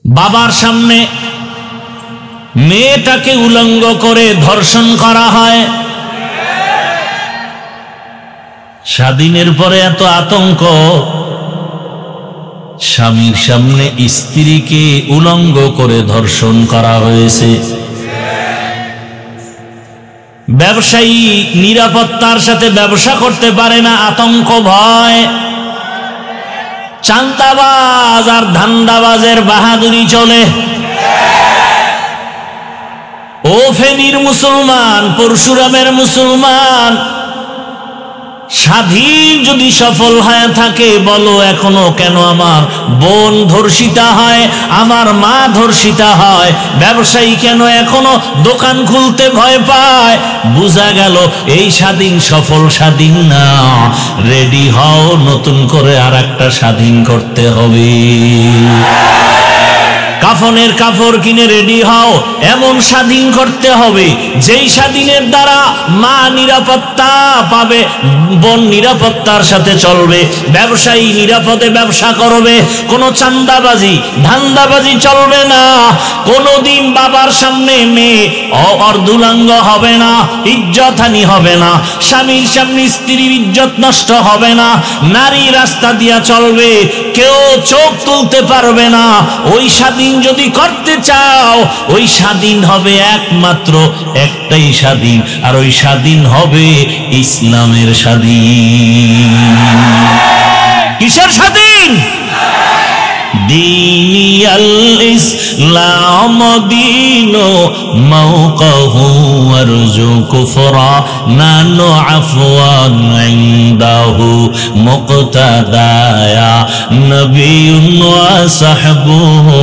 বাবার সামনে মেয়েটাকে উলঙ্গ করে ধর্ষণ করা হয়। স্বাধীনের পরে এত আতঙ্ক, স্বামীর সামনে স্ত্রীকে উলঙ্গ করে ধর্ষণ করা হয়েছে। ব্যবসায়ী নিরাপত্তার সাথে ব্যবসা করতে পারে না, আতঙ্ক ভয়। চাঁদাবাজ আর ধান্দাবাজের বাহাদুরি চলে। ও ফেনীর মুসলমান, পরশুরামের মুসলমান, স্বাধীন যদি সফল হয়ে থাকে বলো এখনো কেন আমার বোন ধর্ষিতা হয়, আমার মা ধর্ষিতা হয়? ব্যবসায়ী কেন এখনো দোকান খুলতে ভয় পায়? বোঝা গেল এই স্বাধীন সফল স্বাধীন না। রেডি হও, নতুন করে আর একটা স্বাধীন করতে হবে। কাফনের কাপড় কিনে রেডি হও, এমন স্বাধীন করতে হবে যেই স্বাধীনের দ্বারা মা নিরাপত্তা পাবে, বোন নিরাপত্তার সাথে চলবে, ব্যবসায়ী নিরাপদে ব্যবসা করবে, কোনো চাঁদাবাজি ধান্দাবাজি চলবে না। কোনোদিন বাবার সামনে মেয়ে অর্ধুলাঙ্গ হবে না, ইজ্জতহানি হবে না, স্বামীর সামনে স্ত্রীর ইজ্জত নষ্ট হবে না, নারী রাস্তা দিয়া চলবে, কেউ চোখ তুলতে পারবে না। ওই স্বাধীন যদি করতে চাও, ওই স্বাধীন হবে একমাত্র একটাই স্বাধীন, আর ওই স্বাধীন হবে ইসলামের স্বাধীন। কিসের স্বাধীন? দীনিয়াল ইসলাম দীনো মাওকাহু আরজু কুফরা নানু আফওয়ান ইনদাহু মুক্তাদায়া নবিয়ুন ওয়া সাহবুহু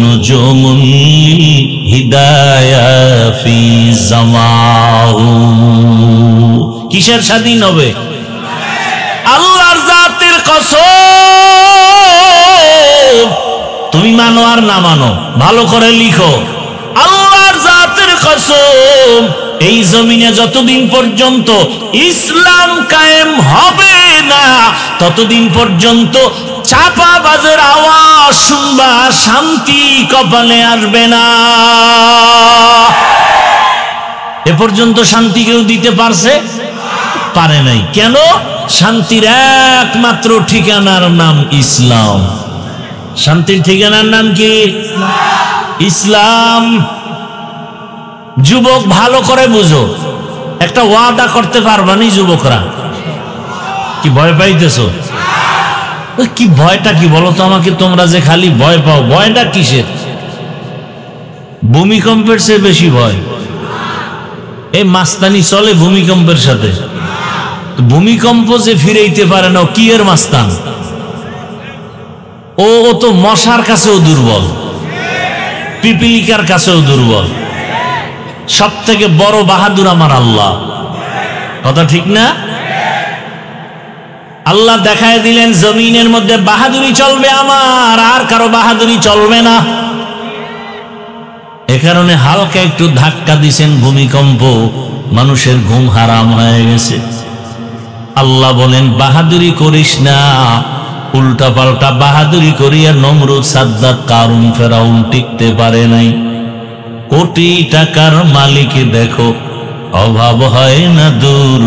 নুজুমুন হিদায়া ফি জামাহু। কিসের স্বাধীন হবে? আল্লাহর জাতের কসম, তুমি মানো আর না মানো, ভালো করে লিখো, আল্লাহর জাতের কসম, এই জমিনে যতদিন পর্যন্ত ইসলাম কায়েম হবে না ততদিন পর্যন্ত চাপাবাজের আওয়াজ শুনবা, শান্তি কপালে আসবে না। এ পর্যন্ত শান্তি কেউ দিতে পারছে? পারে নাই। কেন? শান্তির একমাত্র ঠিকানার নাম ইসলাম। শান্তির ঠিকানার নাম কি? ইসলাম। যুবক ভালো করে বুঝো, একটা ওয়াদা করতে পারবানি যুবকরা? কি ভয় পাইতেছো? কি ভয়টা কি বলো তো আমাকে? তোমরা যে খালি ভয় পাও, ভয়টা কিসের? ভূমিকম্পের চেয়ে বেশি ভয়। এই মাস্তানি চলে ভূমিকম্পের সাথে। ভূমিকম্প যে ফিরাইতে পারে না, কি এর মাস্তান? ও তো মশার কাছেও দুর্বল, পিপিলিকার কাছেও দুর্বল। সব থেকে বড় বাহাদুর আমার আল্লাহ। কথা ঠিক না? আল্লাহ দেখায় দিলেন জমিনের মধ্যে বাহাদুরি চলবে আমার, আর কারো বাহাদুরি চলবে না। এ কারণে হালকা একটু ধাক্কা দিছেন ভূমিকম্প, মানুষের ঘুম হারাম হয়ে গেছে। আল্লাহ বলেন বাহাদুরি করিস না, উল্টা পাল্টা বাহাদুরি করিয়া নমরুদ, সাদ্দাত, কারুন, ফেরাউন টিকতে পারে নাই। কোটি টাকার মালিক দেখো, অভাব হয় না দূর,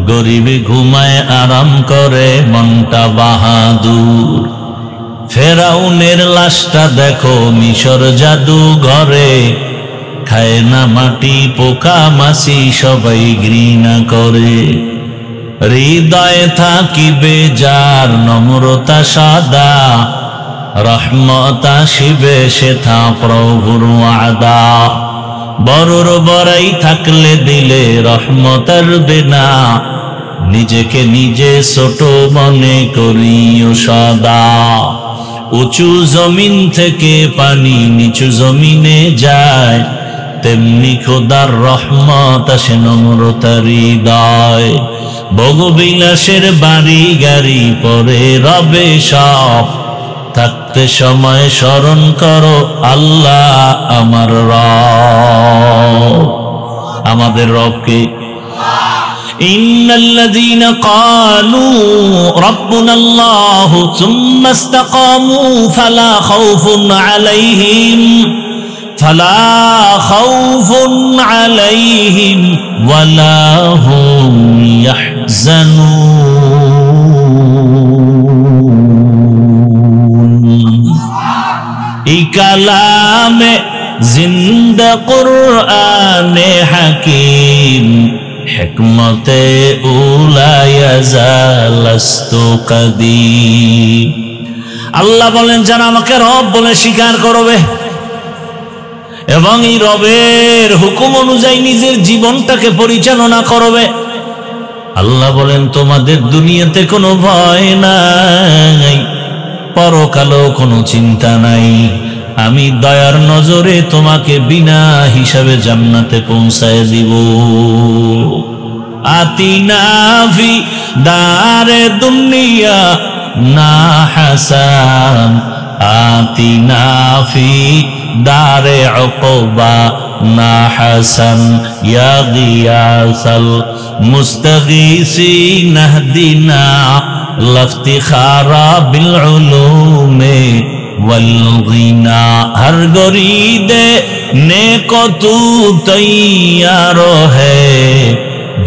গরিবে ঘুমায় আরাম করে মনটা বাহাদুর। ফেরাউনের লাশটা দেখো মিশর জাদু ঘরে, খায় না মাটি পোকা মাছি সবাই ঘৃণা করে। হৃদয়ে থাকিবে যার নম্রতা সাদা, রহমত আসিবে সেথা প্রভুর ওয়াদা। বড়র বড়াই থাকলে দিলে রহমতের বিনা, নিজেকে নিজে ছোট মনে করিও সদা। উঁচু জমিন থেকে পানি নিচু জমিনে যায়, তেমনি খোদার রহমত আসে নম্রতার হৃদয়। ভোগবিলাসের বাড়ি গাড়ি পরে রবে সব, থাকতে সময় স্মরণ করো আল্লাহ আমার রব। আমাদের রবকে ইন্নাল্লাযীনা ক্বালু রাব্বুনাল্লাহু সুম্মা ইসতাকামু ফালা খাউফুন আলাইহিম ওয়ালা হুম ইয়াহজানুন। এই কালামে জিন্দা কুরআনে হাকিম হিকমতে উলা ইয়াজালাস্তু কাদিম। আল্লাহ বলেন যারা আমাকে রব বলে স্বীকার করবে এবং এই রবের হুকুম অনুযায়ী নিজের জীবনটাকে পরিচালনা করবে, আল্লাহ বলেন তোমাদের দুনিয়াতে কোনো ভয় নাই, পরকালেও কোনো চিন্তা নাই। আমি দয়ার নজরে তোমাকে বিনা হিসাবে জান্নাতে পৌঁছায় দিব। আতিনা ফি দারে দুনিয়া না হাসান, আতিনা ফি দারে উকবা না হাসান, ইয়া গিয়াসাল মুস্তাগীসিন ইহদিনা লাফতিখারা বিল উলুমে वल गिना। हर गरीदे नेको तू तैयार है,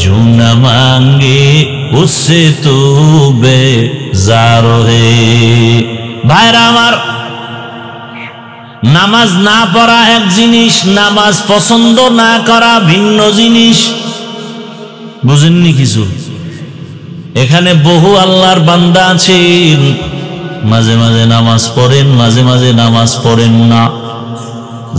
जो न मांगे उससे तू बेजार है। भाईरा आमार, नामाज ना पढ़ा एक जिनिस, नामाज पसंद ना करा भिन्न जिनिस। बुझेनনি কিছু? এখানে বহু আল্লাহর বান্দা আছেন, মাঝে মাঝে নামাজ পড়েন, মাঝে মাঝে নামাজ পড়েন না।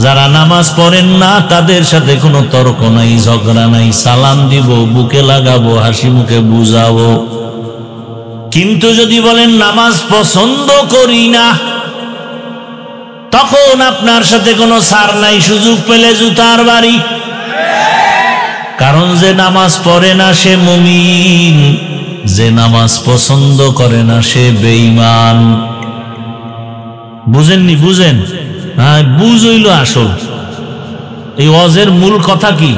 যারা নামাজ পড়েন না তাদের সাথে কোনো তর্ক নাই, ঝগড়া নাই, সালাম দিব, বুকে লাগাবো, হাসি মুখে বুঝাবো। কিন্তু যদি বলেন নামাজ পছন্দ করি না, তখন আপনার সাথে কোনো ছাড় নাই, সুযোগ পেলে জুতার বাড়ি। কারণ যে নামাজ পড়ে না সে মুমিন, যে নামাজ পছন্দ করে না সে বেঈমান। বুঝেননি? বুঝেন? হ্যাঁ, বুঝ হইল আসল। এই ওয়াজের মূল কথা কি?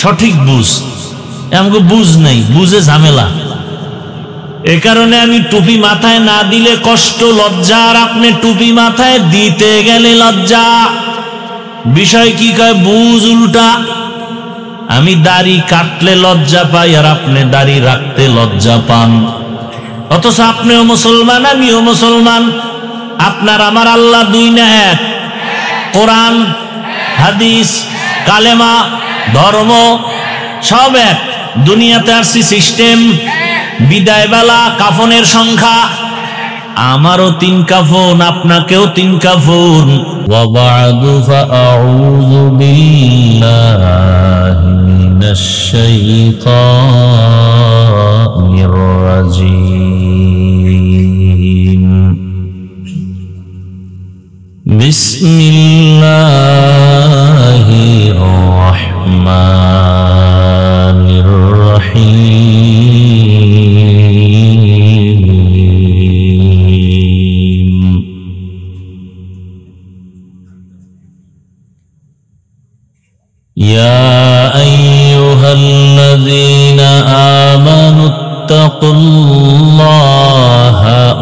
সঠিক বুঝ। আমাকে বুঝ নেই, বুঝে ঝামেলা। এ কারণে আমি টুপি মাথায় না দিলে কষ্ট, লজ্জা, আর আপনি টুপি মাথায় দিতে গেলে লজ্জা। বিষয় কি কয়? বুঝ উল্টা। আমি দাড়ি কাটলে লজ্জা পাই আর আপনি দাড়ি রাখতে লজ্জা পান। অথচ আপনিও মুসলমান, আমিও মুসলমান। আপনার আমার আল্লাহ দুই না এক? কোরআন, হাদিস, কালেমা, ধর্ম সব এক। দুনিয়াতে আসছি সিস্টেম, বিদায় বেলা, কাফনের সংখ্যা। আমারও 3 কাফন, আপনাকেও 3 কাফন। ওয়া বা'দু ফাআউযু বিল্লাহি মিনাশ শাইতানির রাজীম। বিসমিল্লাহির রাহমানির রহিম। ইয়া আইয়ুহাল্লাযীনা আমানু ইত্তাকুল্লাহা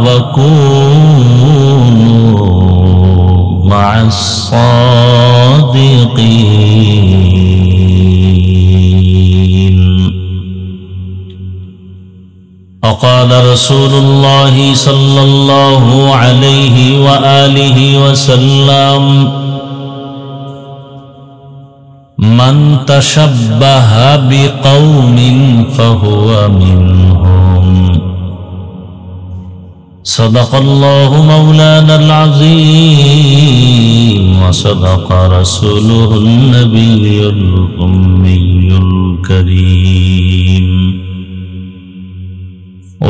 ওয়া কুনু মা'আস সাদিকিন। وقال رسول الله صلى الله عليه وآله وسلم: من تشبه بقوم فهو منهم. صدق الله مولانا العظيم وصدق رسوله النبي الأمي الكريم،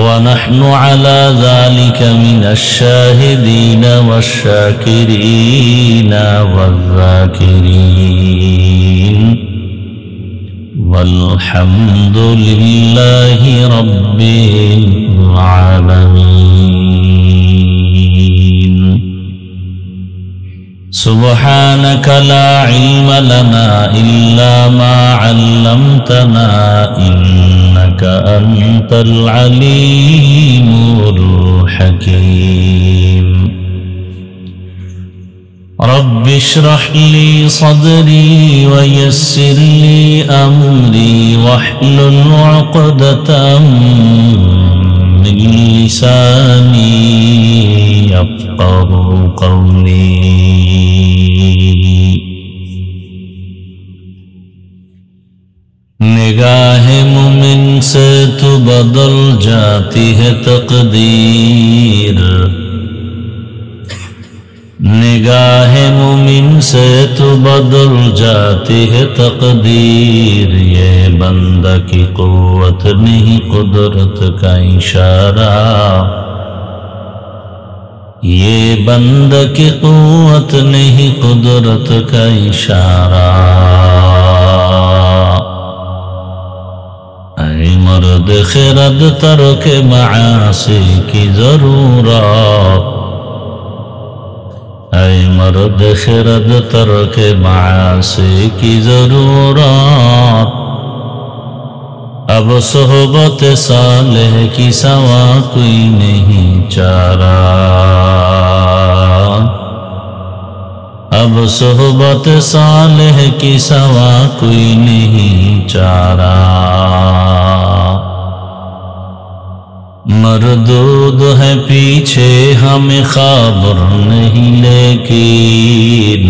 ونحن على ذلك من الشاهدين والشاكرين والذاكرين، والحمد لله رب العالمين. سبحانك لا علم لنا إلا ما علمتنا إنك أنت العليم الحكيم رب اشرح لي صدري ويسر لي أمري واحلل عقدة من لساني يفقه قولي निगाह मुमिन से तो बदल जाती है तकदीर निगाह मुमिन से तो बदल जाती है तकदीर ये बंदा की कुव्वत नहीं कुदरत का इशारा ये बंदा की कुव्वत नहीं कुदरत का इशारा मर्द खिरद तर्क मासी की जरूरत ऐ मर्द खिरद तर्क मासी की जरूरत अब सोहबत सालेह की सवा कोई नहीं चारा अब सोहबत सालेह की सवा कोई नहीं चारा मरदूद है पीछे हमें खबर नहीं लेकिन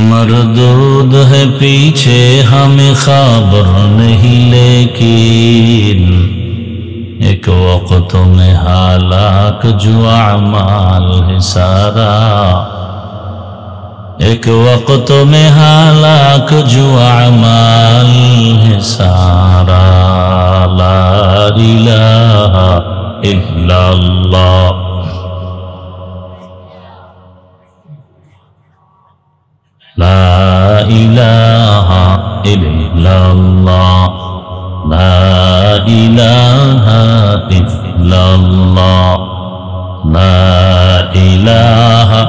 मरदूद है पीछे हमें खबर नहीं लेकिन एक वक्त में हालाक जो अमाल है सारा एक वक्त में हालाक जो अमाल है सारा ला इलाहा इल्लल्लाह ला इलाहा इल्लल्लाह ला इलाहा इल्लल्लाह ला इलाहा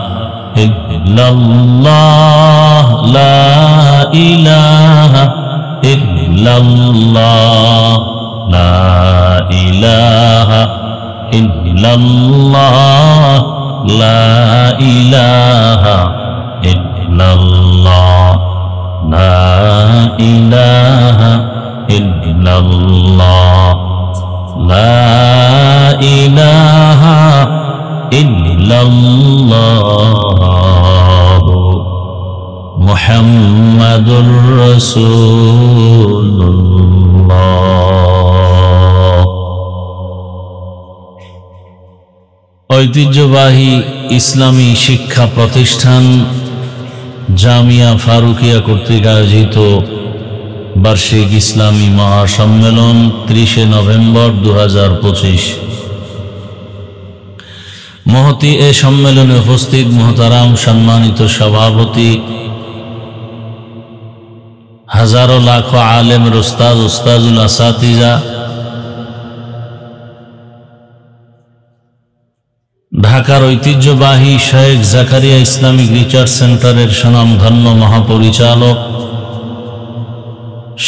इल्लल्लाह ला इलाहा इल्लल्लाह ला इलाहा इल्लल्लाह ला इलाहा इल्लल्लाह ला इलाहा इल्लल्लाह ला इलाहा इल्लल्लाह मुहम्मदुर रसूलुल्लाह। ঐতিহ্যবাহী ইসলামী শিক্ষা প্রতিষ্ঠান জামিয়া ফারুকিয়া কর্তৃক আয়োজিত বার্ষিক ইসলামী মহাসম্মেলন 30 নভেম্বর 2025। মহতি এ সম্মেলনে উপস্থিত মোহতারাম সম্মানিত সভাপতি হাজারো লাখো আলেমের উস্তাদ উস্তাজুল আসাতিজা ঢাকার ঐতিহ্যবাহী শেখ জাকারিয়া ইসলামিক রিসার্চ সেন্টারের সুনামধন্য মহাপরিচালক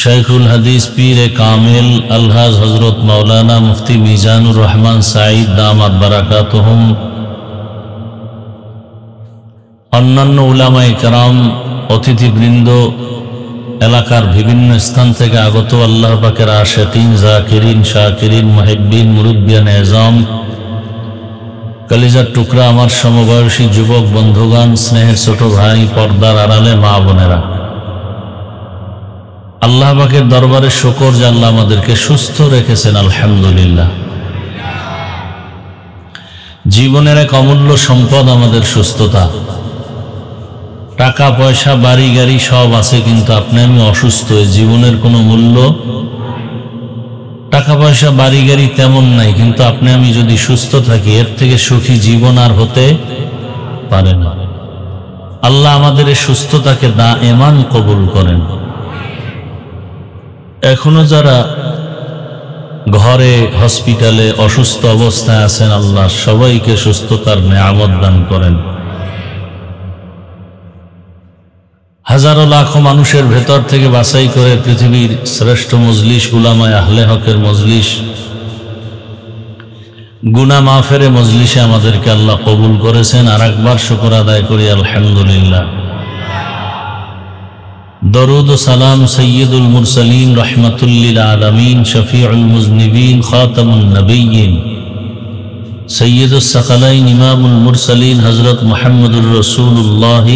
शेखुल हदीस पीर कामिल अलहाज हजरत मौलाना मुफ्ती मिजानुर रहमान साइद दामात बरकातुहुम अन्यान्य उलामाए कराम अतिथिबृंद एलाकार विभिन्न स्थान थेके आगत आल्लाह पाकेर आशिकीन जाकिरिन शाकिरिन मुहिब्बिन मुरब्बियान एजाम कलिजार टुकरा आमार समबयसी युवक बंधुगण स्नेहेर छोट भाई पर्दार आड़ाले मा बोनेरा আল্লাহ পাকের দরবারে শুকর যে আল্লাহ আমাদেরকে সুস্থ রেখেছেন আলহামদুলিল্লাহ। জীবনের এক অমূল্য সম্পদ আমাদের সুস্থতা। টাকা পয়সা বাড়ি গাড়ি সব আছে, কিন্তু আপনি আমি অসুস্থ, জীবনের কোনো মূল্য। টাকা পয়সা বাড়ি গাড়ি তেমন নাই, কিন্তু আপনি আমি যদি সুস্থ থাকি এর থেকে সুখী জীবন আর হতে পারে না। আল্লাহ আমাদের এই সুস্থতাকে দায়েমান কবুল করেন। এখনো যারা ঘরে হসপিটালে অসুস্থ অবস্থায় আছেন, আল্লাহ সবাইকে সুস্থতার নেয়ামত দান করেন। হাজারো লাখো মানুষের ভেতর থেকে বাছাই করে পৃথিবীর শ্রেষ্ঠ মজলিস উলামায়ে আহলে হকের মজলিস, গুনাহ মাফের মজলিসে আমাদেরকে আল্লাহ কবুল করেছেন। আর একবার শুকর আদায় করি আলহামদুলিল্লাহ। দরুদ ও সালাম সৈয়দুল মুরসালিন রহমাতুল লিল আলামিন শফিউল মুজনিবিন খাতামুন নবিয়্যিন সৈয়দুস সাকালাইন ইমামুল মুরসালিন হযরত মুহাম্মদুর রাসূলুল্লাহ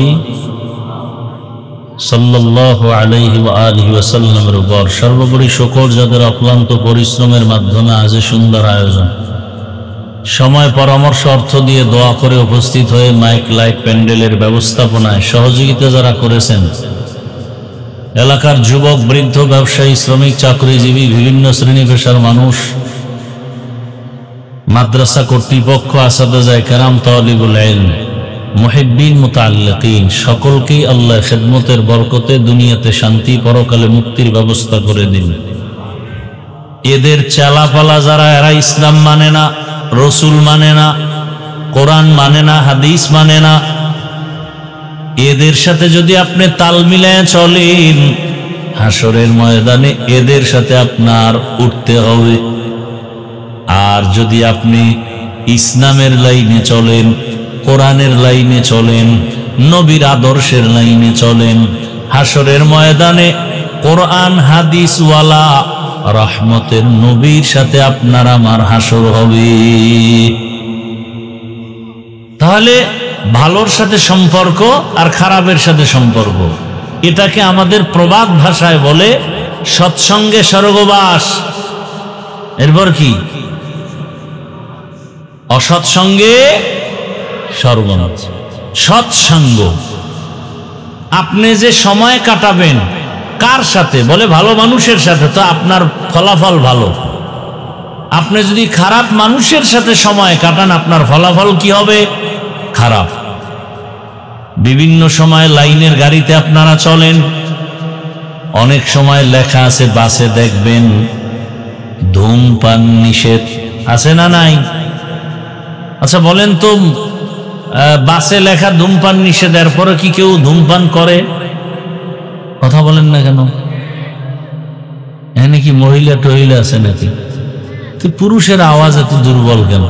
সাল্লাল্লাহু আলাইহি ওয়া আলিহি ওয়াসাল্লামের উপর সর্বোপরি শুকর যাদের অক্লান্ত পরিশ্রমের মাধ্যমে আজ সুন্দর আয়োজন, সময় পরামর্শ অর্থ দিয়ে দোয়া করে উপস্থিত হয়ে মাইক লাইট প্যান্ডেলের ব্যবস্থাপনায় সহযোগিতা যারা করেছেন, এলাকার যুবক বৃদ্ধ ব্যবসায়ী শ্রমিক চাকরিজীবী বিভিন্ন শ্রেণী পেশার মানুষ, মাদ্রাসা কর্তৃপক্ষ, আসাদাজায়ে কেরাম, তালিবুল ইলম, মুহিব্বিন, মুতাআল্লিকিন সকলকেই আল্লাহ খেদমতের বরকতে দুনিয়াতে শান্তি পরকালে মুক্তির ব্যবস্থা করে দিন। এদের চালাপালা যারা, এরা ইসলাম মানে না, রসুল মানে না, কোরআন মানে না, হাদিস মানে না, এদের সাথে যদি আপনি তাল মিলায় চলেন, হাসরের ময়দানে এদের সাথে আপনার উঠতে হবে। আর যদি আপনি ইসলামের লাইনে চলেন, কোরআনের লাইনে চলেন, নবীর আদর্শের লাইনে চলেন, হাসরের ময়দানে কোরআন হাদিসওয়ালা রহমতের নবীর সাথে আপনার আমার হাসর হবে। তাহলে ভালোর সাথে সম্পর্ক আর খারাপের সাথে সম্পর্ক, এটাকে আমাদের প্রবাদ ভাষায় বলে সৎসঙ্গে স্বর্গবাস। এরপর কি? অসৎসঙ্গে সর্বনাশ। সৎসঙ্গ, আপনি যে সময় কাটাবেন কার সাথে? বলে ভালো মানুষের সাথে, তো আপনার ফলাফল ভালো। আপনি যদি খারাপ মানুষের সাথে সময় কাটান, আপনার ফলাফল কি হবে? খারাপ। বিভিন্ন সময় লাইনের গাড়িতে আপনারা চলেন, অনেক সময় লেখা আছে বাসে, দেখবেন ধূমপান নিষেধ, আছে না নাই? আচ্ছা বলেন তো, বাসে লেখা ধূমপান নিষেধ, এরপরে কি কেউ ধূমপান করে? কথা বলেন না কেন? এখানে কি মহিলা টহিলা আছে নাকি? তো পুরুষের আওয়াজ এত দুর্বল কেন?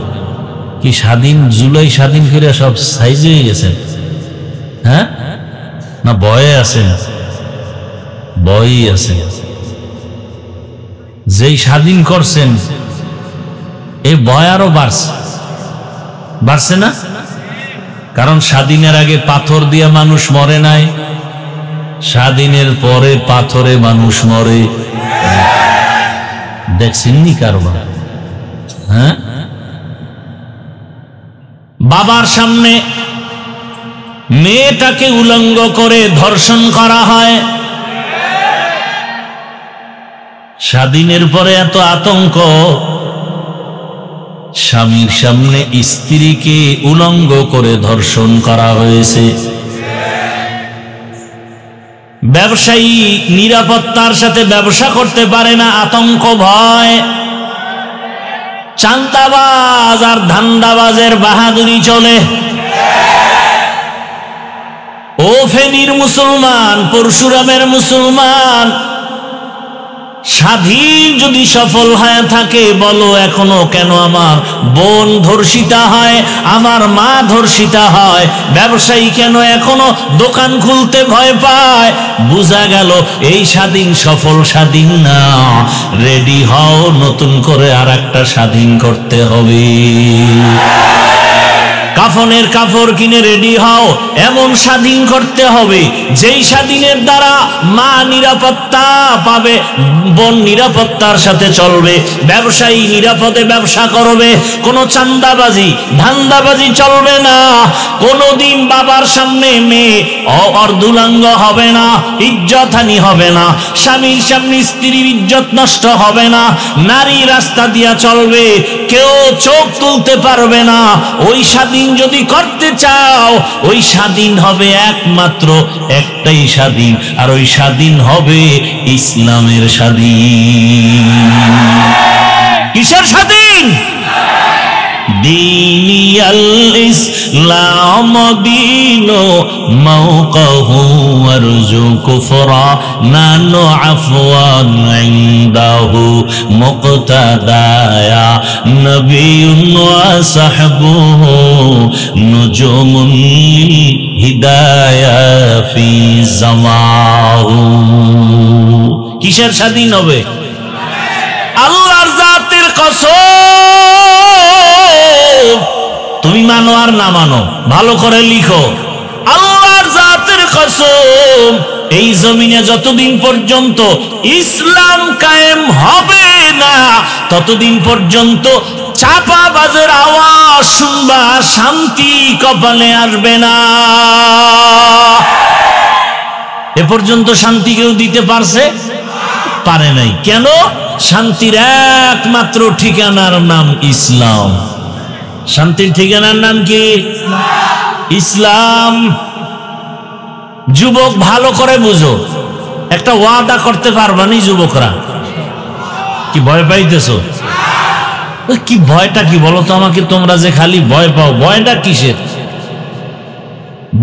কি স্বাধীন, জুলাই স্বাধীন করে সব সাইজ হয়ে গেছেন? হ্যাঁ, না ভয়ে আছেন? ভয়ই আছে। যেই স্বাধীন করছেন এই ভয় আরো বাড়ছে না? কারণ স্বাধীনের আগে পাথর দিয়ে মানুষ মরে নাই, স্বাধীনের পরে পাথরে মানুষ মরে। দেখছেননি কারবার? হ্যাঁ, বাবার সামনে মেয়েটাকে উলঙ্গ করে ধর্ষণ করা হয়। স্বাধীনের পরে এত আতঙ্ক, স্বামীর সামনে স্ত্রীকে উলঙ্গ করে ধর্ষণ করা হয়েছে। ব্যবসায়ী নিরাপত্তার সাথে ব্যবসা করতে পারে না, আতঙ্ক ভয়। চাঁদাবাজ আর ধান্দাবাজের বাহাদুরি চলে। ও ফেনীর মুসলমান, পরশুরামের মুসলমান, স্বাধীন যদি সফল হয়ে থাকে, বলো এখনো কেন আমার বোন ধর্ষিতা হয়, আমার মা ধর্ষিতা হয়? ব্যবসায়ী কেন এখনো দোকান খুলতে ভয় পায়? বুঝা গেল এই স্বাধীন সফল স্বাধীন না। রেডি হও, নতুন করে আর একটা স্বাধীন করতে হবে। কাফনের কাপড় কিনে রেডি হও, এমন স্বাধীন করতে হবে যেই স্বাধীনের দ্বারা মা নিরাপত্তা পাবে, বোন নিরাপত্তার সাথে চলবে, ব্যবসায়ী নিরাপদে ব্যবসা করবে, কোনো চাঁদাবাজি ধান্দাবাজি চলবে না। কোনোদিন বাবার সামনে মেয়ে অর্ধুলাঙ্গ হবে না, ইজ্জতহানি হবে না, স্বামীর সামনে স্ত্রীর ইজ্জত নষ্ট হবে না, নারী রাস্তা দিয়া চলবে, কেউ চোখ তুলতে পারবে না। ওই স্বাধীন যদি করতে চাও, ওই স্বাধীন হবে একমাত্র একটাই স্বাধীন, আর ওই স্বাধীন হবে ইসলামের স্বাধীন। কিসের স্বাধীন? দীনিয়াল ইসলাম দীনো মাওকাহু আরজু কুফরা নানু আফওয়ান ইনদাহু মুক্তাদায়া নবিয়ুন ওয়া সাহবুহু নুজুমুল হিদায়া ফি জামাহু। কিসের স্বাধীন হবে? আল্লাহর জাতের কসম, তুমি মানো আর না মানো, ভালো করে লিখো, আল্লাহর জাতের কসম, এই জমিনে যতদিন পর্যন্ত ইসলাম কায়েম হবে না ততদিন পর্যন্ত চাপাবাজের আওয়াজ শুনবা, শান্তি কপালে আসবে না। এ পর্যন্ত শান্তি কেউ দিতে পারছে? পারে নাই। কেন? শান্তির একমাত্র ঠিকানার নাম ইসলাম। শান্তির ঠিকানার নাম কি? ইসলাম। যুবক ভালো করে বুঝো, একটা ওয়াদা করতে পারবানি যুবকরা? কি ভয় পাইতেছো? কি ভয়টা কি বলো তো আমাকে, তোমরা যে খালি ভয় পাও, ভয়টা কিসের?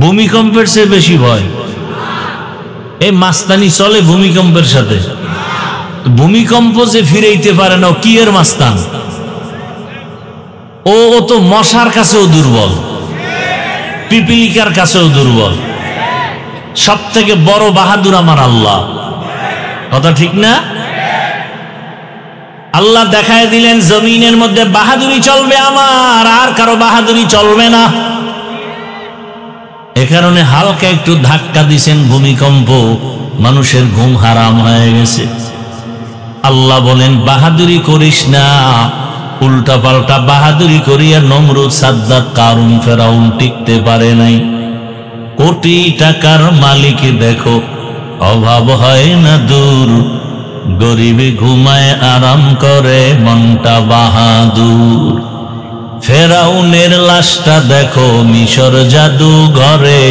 ভূমিকম্পের চেয়ে বেশি ভয়। এই মাস্তানি চলে ভূমিকম্পের সাথে। ভূমিকম্প যে ফিরাইতে পারে না, কি এর মাস্তান? ও তো মশার কাছেও দুর্বল, পিপিলিকার কাছেও দুর্বল। সব থেকে বড় বাহাদুর আমার আল্লাহ। কথা ঠিক না? আল্লাহ দেখায় দিলেন জমিনের মধ্যে বাহাদুরি চলবে আমার, আর কারো বাহাদুরি চলবে না। এ কারণে হালকা একটু ধাক্কা দিছেন ভূমিকম্প, মানুষের ঘুম হারাম হয়ে গেছে। আল্লাহ বলেন বাহাদুরি করিস না, উল্টা পাল্টা বাহাদুরি করিয়া নমরুদ, সাদ্দাত, কারুন, ফেরাউন টিকতে পারে নাই। কোটি টাকার মালিক দেখো, অভাব হয় না দূর, গরিবে ঘুমায় আরাম করে মনটা বাহাদুর। ফেরাউনের লাশটা দেখো মিশর জাদু ঘরে,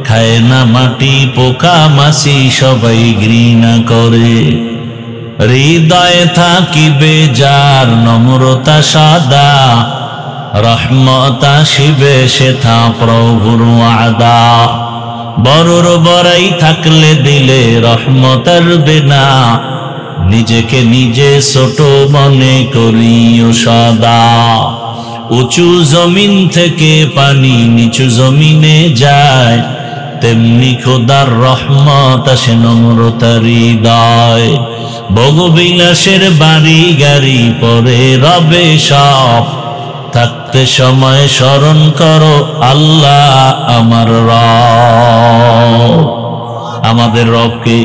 খায় না মাটি পোকা মাছি সবাই ঘৃণা করে। হৃদয়ে থাকিবে যার নম্রতা সাদা, রহমত আসিবে সেথা প্রভুর ওয়াদা। বড়র বড়াই থাকলে দিলে রহমতের বিনা, নিজেকে নিজে ছোট মনে করিও সদা। উঁচু জমিন থেকে পানি নিচু জমিনে যায়, তেমনি খোদার রহমত আসে নম্রতার হৃদয়। ভোগবিলাসের বাড়ি গাড়ি পরে রবে সব, থাকতে সময় স্মরণ করো আল্লাহ আমার রব। আমাদের রবকে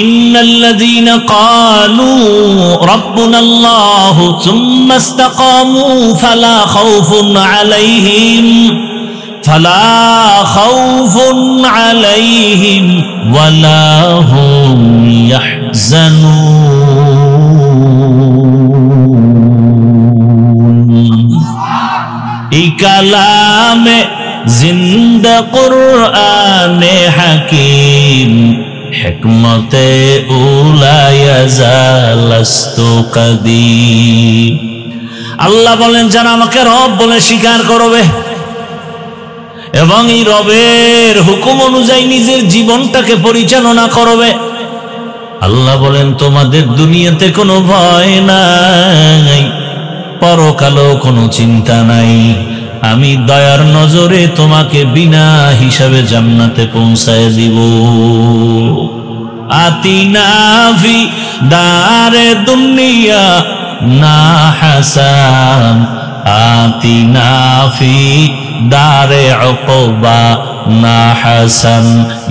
ইন্নাল্লাযীনা ক্বালু রাব্বুনাল্লাহু সুম্মা ইসতাকামু ফালা খাউফুন আলাইহিম ওয়ালা হুম ইয়াহজানুন। এই কালামে জিন্দা কুরআনে হাকিম, হিকমতে উলায়াজালাস্তু কাদিম। আল্লাহ বলেন যারা আমাকে রব বলে স্বীকার করবে এবং এই রবের হুকুম অনুযায়ী নিজের জীবনটাকে পরিচালনা করবে, আল্লাহ বলেন তোমাদের দুনিয়াতে কোনো ভয় নাই, পরকালেও কোনো চিন্তা নাই। আমি দয়ার নজরে তোমাকে বিনা হিসাবে জান্নাতে পৌঁছায় দিব। আতিনা ফি দারে দুনিয়া না হাসান, আতিনা ফি দারে উকবা না হাসান,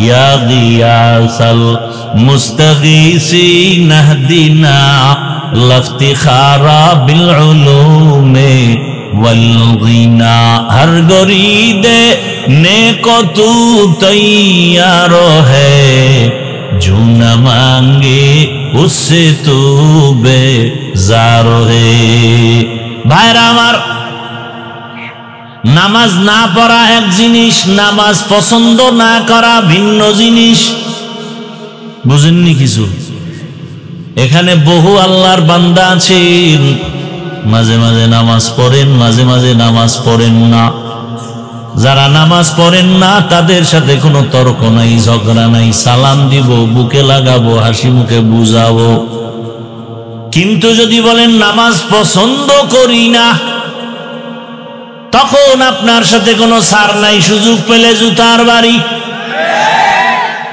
ইয়া গিয়াসাল মুস্তাগীসিন নাহদিনা লাফতিখারা বিল উলুমে वल गिना। हर गरीदे नेको तू तैयार है, जो न मांगे उससे तू बेजार है। भाईरा आमार, नामाज ना पढ़ा एक जिनिस, नामाज पसंद ना करा भिन्न जिनिस। बुझेनনি কিছু? এখানে বহু আল্লাহর বান্দা আছেন মাঝে মাঝে নামাজ পড়েন, মাঝে মাঝে নামাজ পড়েন না। যারা নামাজ পড়েন না তাদের সাথে কোনো তর্ক নাই, ঝগড়া নাই, সালাম দিব, বুকে লাগাবো, হাসি মুখে বুঝাবো। কিন্তু যদি বলেন নামাজ পছন্দ করি না, তখন আপনার সাথে কোনো ছাড় নাই, সুযোগ পেলে জুতার বাড়ি।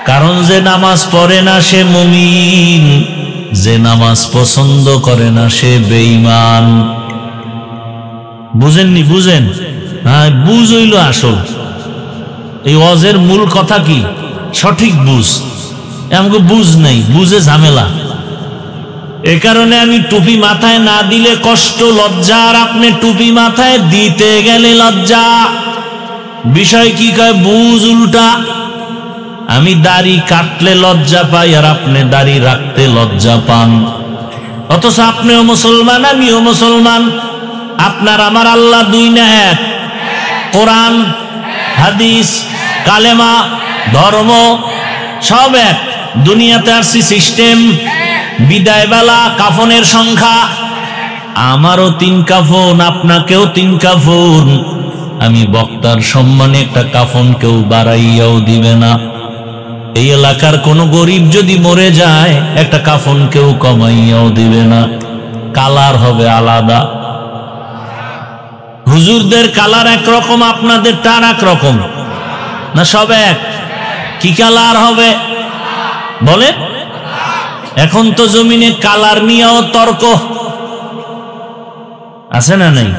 কারণ যে নামাজ পড়ে না সে মুমিন, যে নামাজ পছন্দ করে না সে বেঈমান। বুঝেননি? বুঝেন? হ্যাঁ, বুঝ হইল আসল। এই ওয়াজের মূল কথা কি? সঠিক বুঝ। আমাকে বুঝ নেই, বুঝে ঝামেলা। এ কারণে আমি টুপি মাথায় না দিলে কষ্ট, লজ্জা, আর আপনি টুপি মাথায় দিতে গেলে লজ্জা। বিষয় কি কয়? বুঝ উল্টা। আমি দাড়ি কাটলে লজ্জা পাই আর আপনি দাড়ি রাখতে লজ্জা পান। অথচ আপনিও মুসলমান, আমিও মুসলমান। আপনার আমার আল্লাহ দুই না এক? কোরআন, হাদিস, কালেমা, ধর্ম সব এক। দুনিয়াতে আসছি সিস্টেম, বিদায় বেলা, কাফনের সংখ্যা। আমারও 3 কাফন, আপনাকেও 3 কাফন। আমি বক্তার সম্মানে একটা কাফন কেউ বাড়াইয়াও দিবে না। এই এলাকার কোন গরিব যদি মরে যায় একটা কাফন কেউ কমাইয়াও দিবে না। কালার হবে আলাদা। হুজুরদের কালার একরকম, আপনাদের তার একরকম না? সব এক? কি কালার হবে বলে? এখন তো জমিনে কালার নিয়েও তর্ক আছে না নাই?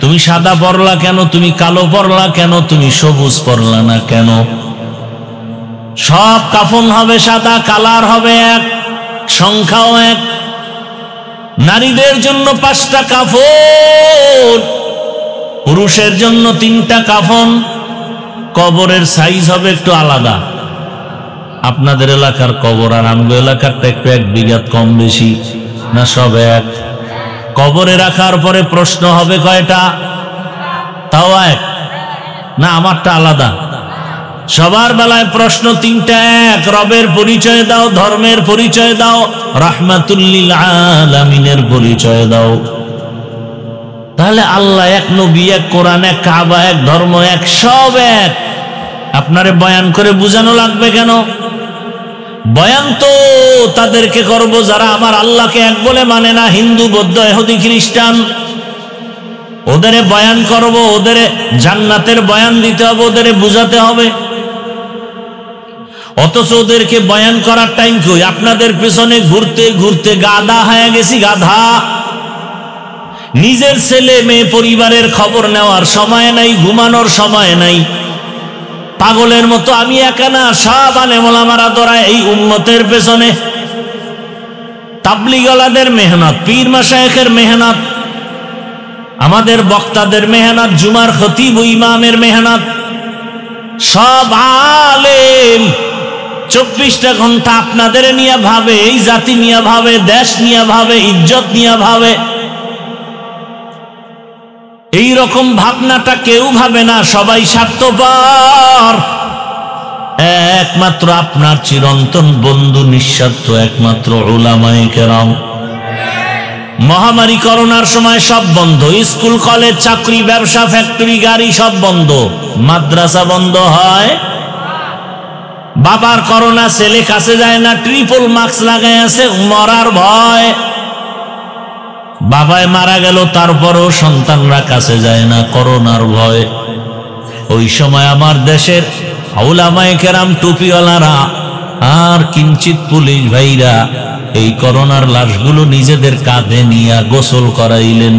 তুমি সাদা পরলা কেন, তুমি কালো পরলা কেন, তুমি সবুজ পরলা না কেন? সব কাফন হবে সাদা, কালার হবে এক, সংখ্যাও এক। নারীদের জন্য 5টা কাফন, পুরুষের জন্য 3টা কাফন। কবরের সাইজ হবে একটু আলাদা। আপনাদের এলাকার কবর আর আমগো এলাকারটা একটু 1 বিঘা কম বেশি না? সব এক। কবরে রাখার পরে প্রশ্ন হবে কয়টা? তাও এক না? আমারটা আলাদা। সবার বেলায় প্রশ্ন 3টা এক। রবের পরিচয় দাও, ধর্মের পরিচয় দাও, রাহমাতুল লিল আলামিনের পরিচয় দাও। তাহলে আল্লাহ এক, নবী এক, কোরআন এক, কাবা এক, ধর্ম এক, সব এক। আপনারে বয়ান করে বুঝানো লাগবে কেন? বয়ান তো তাদেরকে করব যারা আমার আল্লাহকে এক বলে মানে না, হিন্দু, বৌদ্ধ, ইহুদি, খ্রিস্টান। ওদের বয়ান করব, ওদের জান্নাতের বয়ান দিতে হবে, ওদের বুঝাতে হবে। অথচ ওদেরকে বয়ান করার টাইম কই? আপনাদের পেছনে ঘুরতে ঘুরতে গাধা হয়ে গেছি, গাধা। নিজের ছেলে মেয়ে পরিবারের খবর নেওয়ার সময় নাই, ঘুমানোর সময় নাই। পাগলের মতো আমি একা না, সব আলেম ওলামারা দৌড়ায় এই উম্মতের পেছনে। তাবলীগওয়ালাদের মেহনত, পীর মাশায়েখের মেহনত, আমাদের বক্তাদের মেহনত, জুমার খতিব ও ইমামের মেহনত, সব আলেম 24টা ঘন্টা আপনাদের নিয়ে ভাবে, এই জাতি নিয়ে ভাবে, দেশ নিয়ে ভাবে, ইজ্জত নিয়ে ভাবে। এই রকম ভাবনাটা কেউ ভাবে না, সবাই স্বার্থপর। একমাত্র আপনার চিরন্তন বন্ধু নিঃস্বার্থ, একমাত্র উলামায়ে কেরাম। মহামারী করোনার সময় সব বন্ধ, স্কুল, কলেজ, চাকরি, ব্যবসা, ফ্যাক্টরি, গাড়ি সব বন্ধ, মাদ্রাসা বন্ধ হয়। বাবার করোনা, ছেলে কাছে যায় না, ট্রিপল মাস্ক লাগাই আছে, মরার ভয়। বাবায় মারা গেল, তারপরও সন্তানরা কাছে যায় না, করোনার ভয়। ওই সময় আমার দেশের উলামায়ে কেরাম, টুপিওয়ালারা আর কিঞ্চিত পুলিশ ভাইরা এই করোনার লাশগুলো নিজেদের কাঁধে নিয়ে গোসল করাইলেন,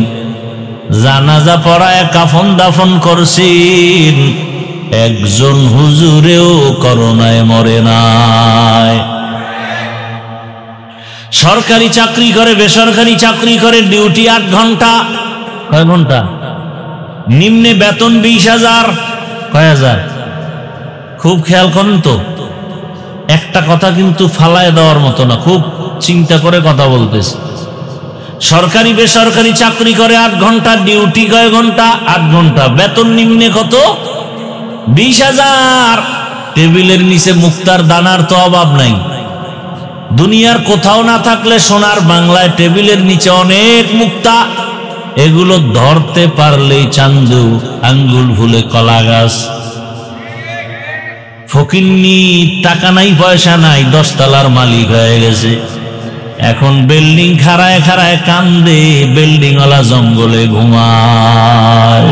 জানাজা পড়ায় কাফন দাফন করছেন। একজন হুজুরেও করোনায় মরে নাই। সরকারি চাকরি করে, বেসরকারি চাকরি করে, ডিউটি 8 ঘন্টা। কয় ঘন্টা? নিম্নে বেতন 20,000। কয় হাজার? খুব খেয়াল করেন তো। একটা কথা কিন্তু ফালায় দেওয়ার মতো না, খুব চিন্তা করে কথা বলতেছে। সরকারি বেসরকারি চাকরি করে 8 ঘন্টা, ডিউটি কয় ঘন্টা? 8 ঘন্টা। বেতন নিম্নে কত? 20,000। টেবিলের নিচে মুক্তার দানার তো অভাব নাই। দুনিয়ার কোথাও না থাকলে সোনার বাংলায় টেবিলের নিচে অনেক মুক্তা। এগুলো ধরতে পারলেই চান্দু, আঙ্গুল ফুলে কলা গাছ। ফকিন্নি টাকা নাই পয়সা নাই, 10 তলার মালিক হয়ে গেছে, এখন বিল্ডিং খাড়ায় খাড়ায় কান্দে, বিল্ডিং ওয়ালা জঙ্গলে ঘুমায়।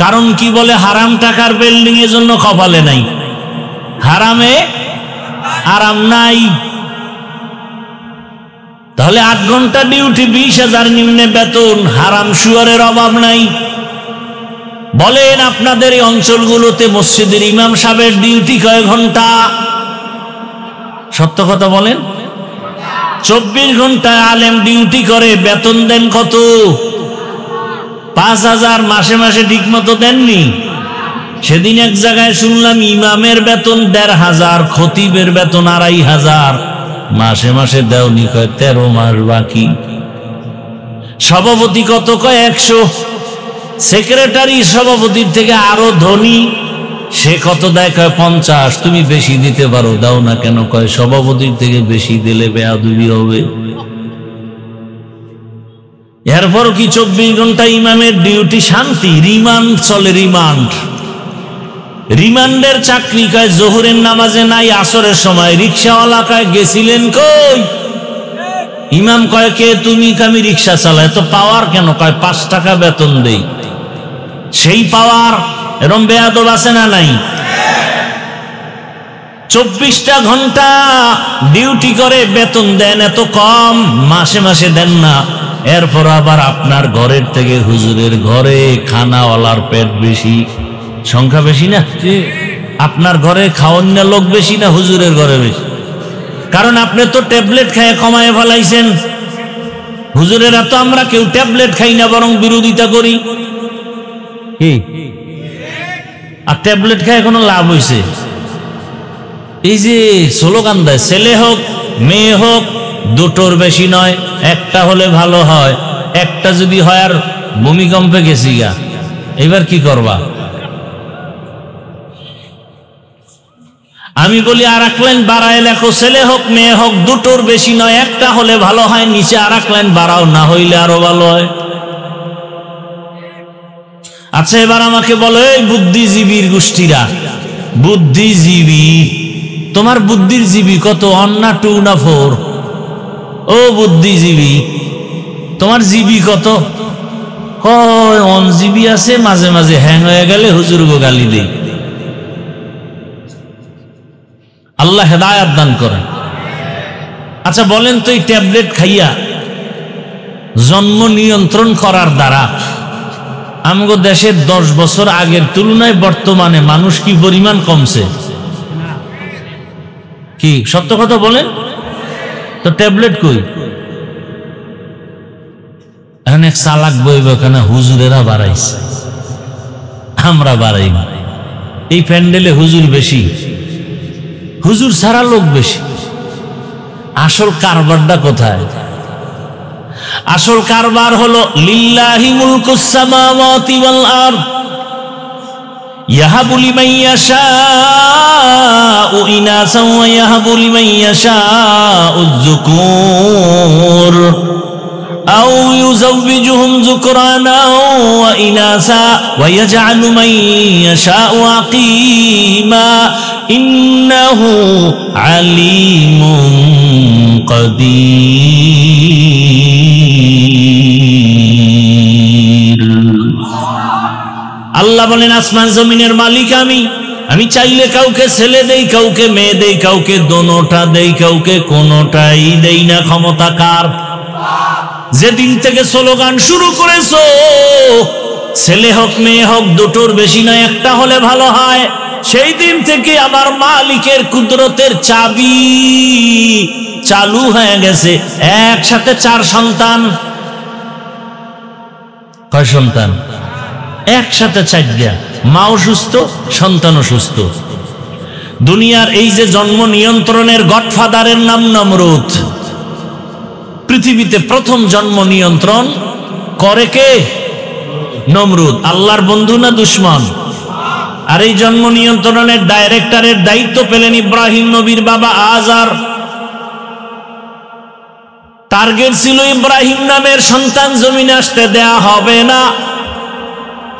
কারণ কি বলে? হারাম টাকার বিল্ডিং এর জন্য কপালে নাই, হারামে আরাম নাই। তাহলে 8 ঘন্টা ডিউটি, 20,000 নিম্নে বেতন, হারাম শুয়ারের অভাব নাই। বলেন আপনাদের এই অঞ্চলগুলোতে মসজিদের ইমাম সাহেবের ডিউটি কয় ঘন্টা? সত্য কথা বলেন। 24 ঘন্টা আলেম ডিউটি করে, বেতন দেন কত? 5,000। মাসে মাসে ঠিক মতো দেননি। সেদিন এক জায়গায় শুনলাম ইমামের বেতন 1,500, খতিবের বেতন 2,500। মাসে মাসে দেওনি, কয় 13 মাস বাকি। সভাপতি কত? কয় 100। সেক্রেটারি সভাপতির থেকে আরো ধনী, সে কত দেয়? কয় 50। তুমি বেশি দিতে পারো, দাও না কেন? কয় সভাপতির থেকে বেশি দিলে বেয়াদবি হবে। এরপর কি 24 ঘন্টা ইমামের ডিউটি শান্তি? রিমান্ড চলে, রিমান্ড, রিমান্ডের চাকরি। কয় জোহরের নামাজে নাই, আসরের সময়। রিক্সাওয়ালা কয় গেছিলেন কই? ইমাম কয় কে তুমি? আমি রিক্সা চালাই। তো পাওয়ার কেন? কয় 5 টাকা বেতন দেই। সেই পাওয়ার। এরম বেয়াদব আছে না নাই? 24টা ঘন্টা ডিউটি করে, বেতন দেন এত কম, মাসে মাসে দেন না। এরপর আবার আপনার ঘরের থেকে হুজুরের ঘরে খানাওয়ালার পেট বেশি, সংখ্যা বেশি না? আপনার ঘরে খাওয়ান্না লোক বেশি না হুজুরের ঘরে বেশি? কারণ আপনি তো ট্যাবলেট খেয়ে কমায় ফেলাইছেন। হুজুরেরা তো আমরা কেউ ট্যাবলেট খাই না, বরং বিরোধিতা করি। আর ট্যাবলেট খায় কোনো লাভ হয়েছে? এই যে স্লোগান দেয়, ছেলে হোক মেয়ে হোক, দুটোর বেশি নয়, একটা হলে ভালো হয়। একটা যদি হয়, আর ভূমিকম্পে গেছি গা, এবার কি করবা? আমি বলি আর এক লাইন বাড়ায় লেখো, ছেলে হোক মেয়ে হোক, দুটোর বেশি নয়, একটা হলে ভালো হয়। নিচে আর এক লাইন বাড়াও, না হইলে আরো ভালো হয়। আচ্ছা, এবার আমাকে বলো, এই বুদ্ধিজীবীর গোষ্ঠীরা, বুদ্ধিজীবী, তোমার বুদ্ধির জীবী কত? 1 না 2 না 4? ও বুদ্ধিজীবী, তোমার জিবি কত? 1 জিবি আছে, মাঝে মাঝে হ্যাং হয়ে গেলে হুজুর গো গালি দেই। আল্লাহ হেদায়েত দান করেন। আচ্ছা বলেন তো, এই ট্যাবলেট খাইয়া জন্ম নিয়ন্ত্রণ করার দ্বারা আমগো দেশের 10 বছর আগের তুলনায় বর্তমানে মানুষ কি পরিমাণ কমছে? কি সত্য কথা বলেন তো? ট্যাবলেট কই? এখানে চালাক বইব, এখানে হুজুরেরা বাড়াইছে, আমরা বাড়াই না। এই প্যান্ডেলে হুজুর বেশি, হুজুর ছাড়া লোক বেশি। আসল কারবারটা কোথায়? আসল কারবার হলো লিল্লাহি মুলকুস সামাওয়াতি ওয়াল আরদ ইয়াহাবু লিমান ইয়াশাউ ইনাসান ওয়া ইয়াহাবু লিমান ইয়াশাউ যুকুর আও ইউযাওবিজুহুম যুকরানা ওয়া ইনাসা ওয়া ইয়াজআলু মান ইয়াশাউ আকিমা ইন্নাহু আলিমুন কাদির। আল্লাহ বলেন, আসমান জমিনের মালিক আমি। আমি চাইলে কাউকে ছেলে দেই, কাউকে মেয়ে দেই, কাউকে দোনোটা দেই, কাউকে কোনোটাই দেই না। ক্ষমতা কার? যেদিন থেকে স্লোগান শুরু করেছো, ছেলে হোক মেয়ে হোক, দুটোর বেশি নয়, একটা হলে ভালো হয়, সেই দিন থেকে আমার মালিকের কুদরতের চাবি চালু হয়ে গেছে। একসাথে 4 সন্তান। কয় সন্তান? একসাথে 4টা। মাও সুস্থ, সন্তানও সুস্থ। দুনিয়ার এই যে জন্ম নিয়ন্ত্রণের গডফাদারের নাম নমরুদ। পৃথিবীতে প্রথম জন্ম নিয়ন্ত্রণ করে কে? নমরুদ। আল্লাহর বন্ধু না দুশ্মন? আর এই জন্ম নিয়ন্ত্রণের ডাইরেক্টরের দায়িত্ব পেলেন ইব্রাহিম নবীর বাবা আজার। টার্গেট ছিল ইব্রাহিম নামের সন্তান জমিনে আসতে দেয়া হবে না।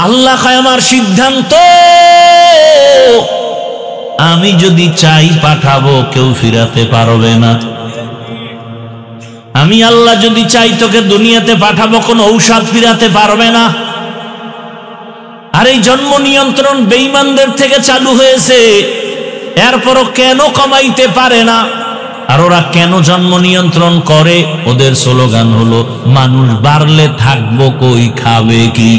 আল্লাহ কয় আমার সিদ্ধান্ত, আমি যদি চাই পাঠাবো, কেউ ফিরাতে পারবে না। আমি আল্লাহ যদি চাই তোকে দুনিয়াতে পাঠাবো, কোন ঔষধ ফিরাতে পারবে না। আর এই জন্ম নিয়ন্ত্রণ বেঈমানদের থেকে চালু হয়েছে, এরপরও কেন কমাইতে পারে না? আর ওরা কেন জন্ম নিয়ন্ত্রণ করে? ওদের স্লোগান হলো মানুষ বাড়লে থাকবো কই, খাবে কি।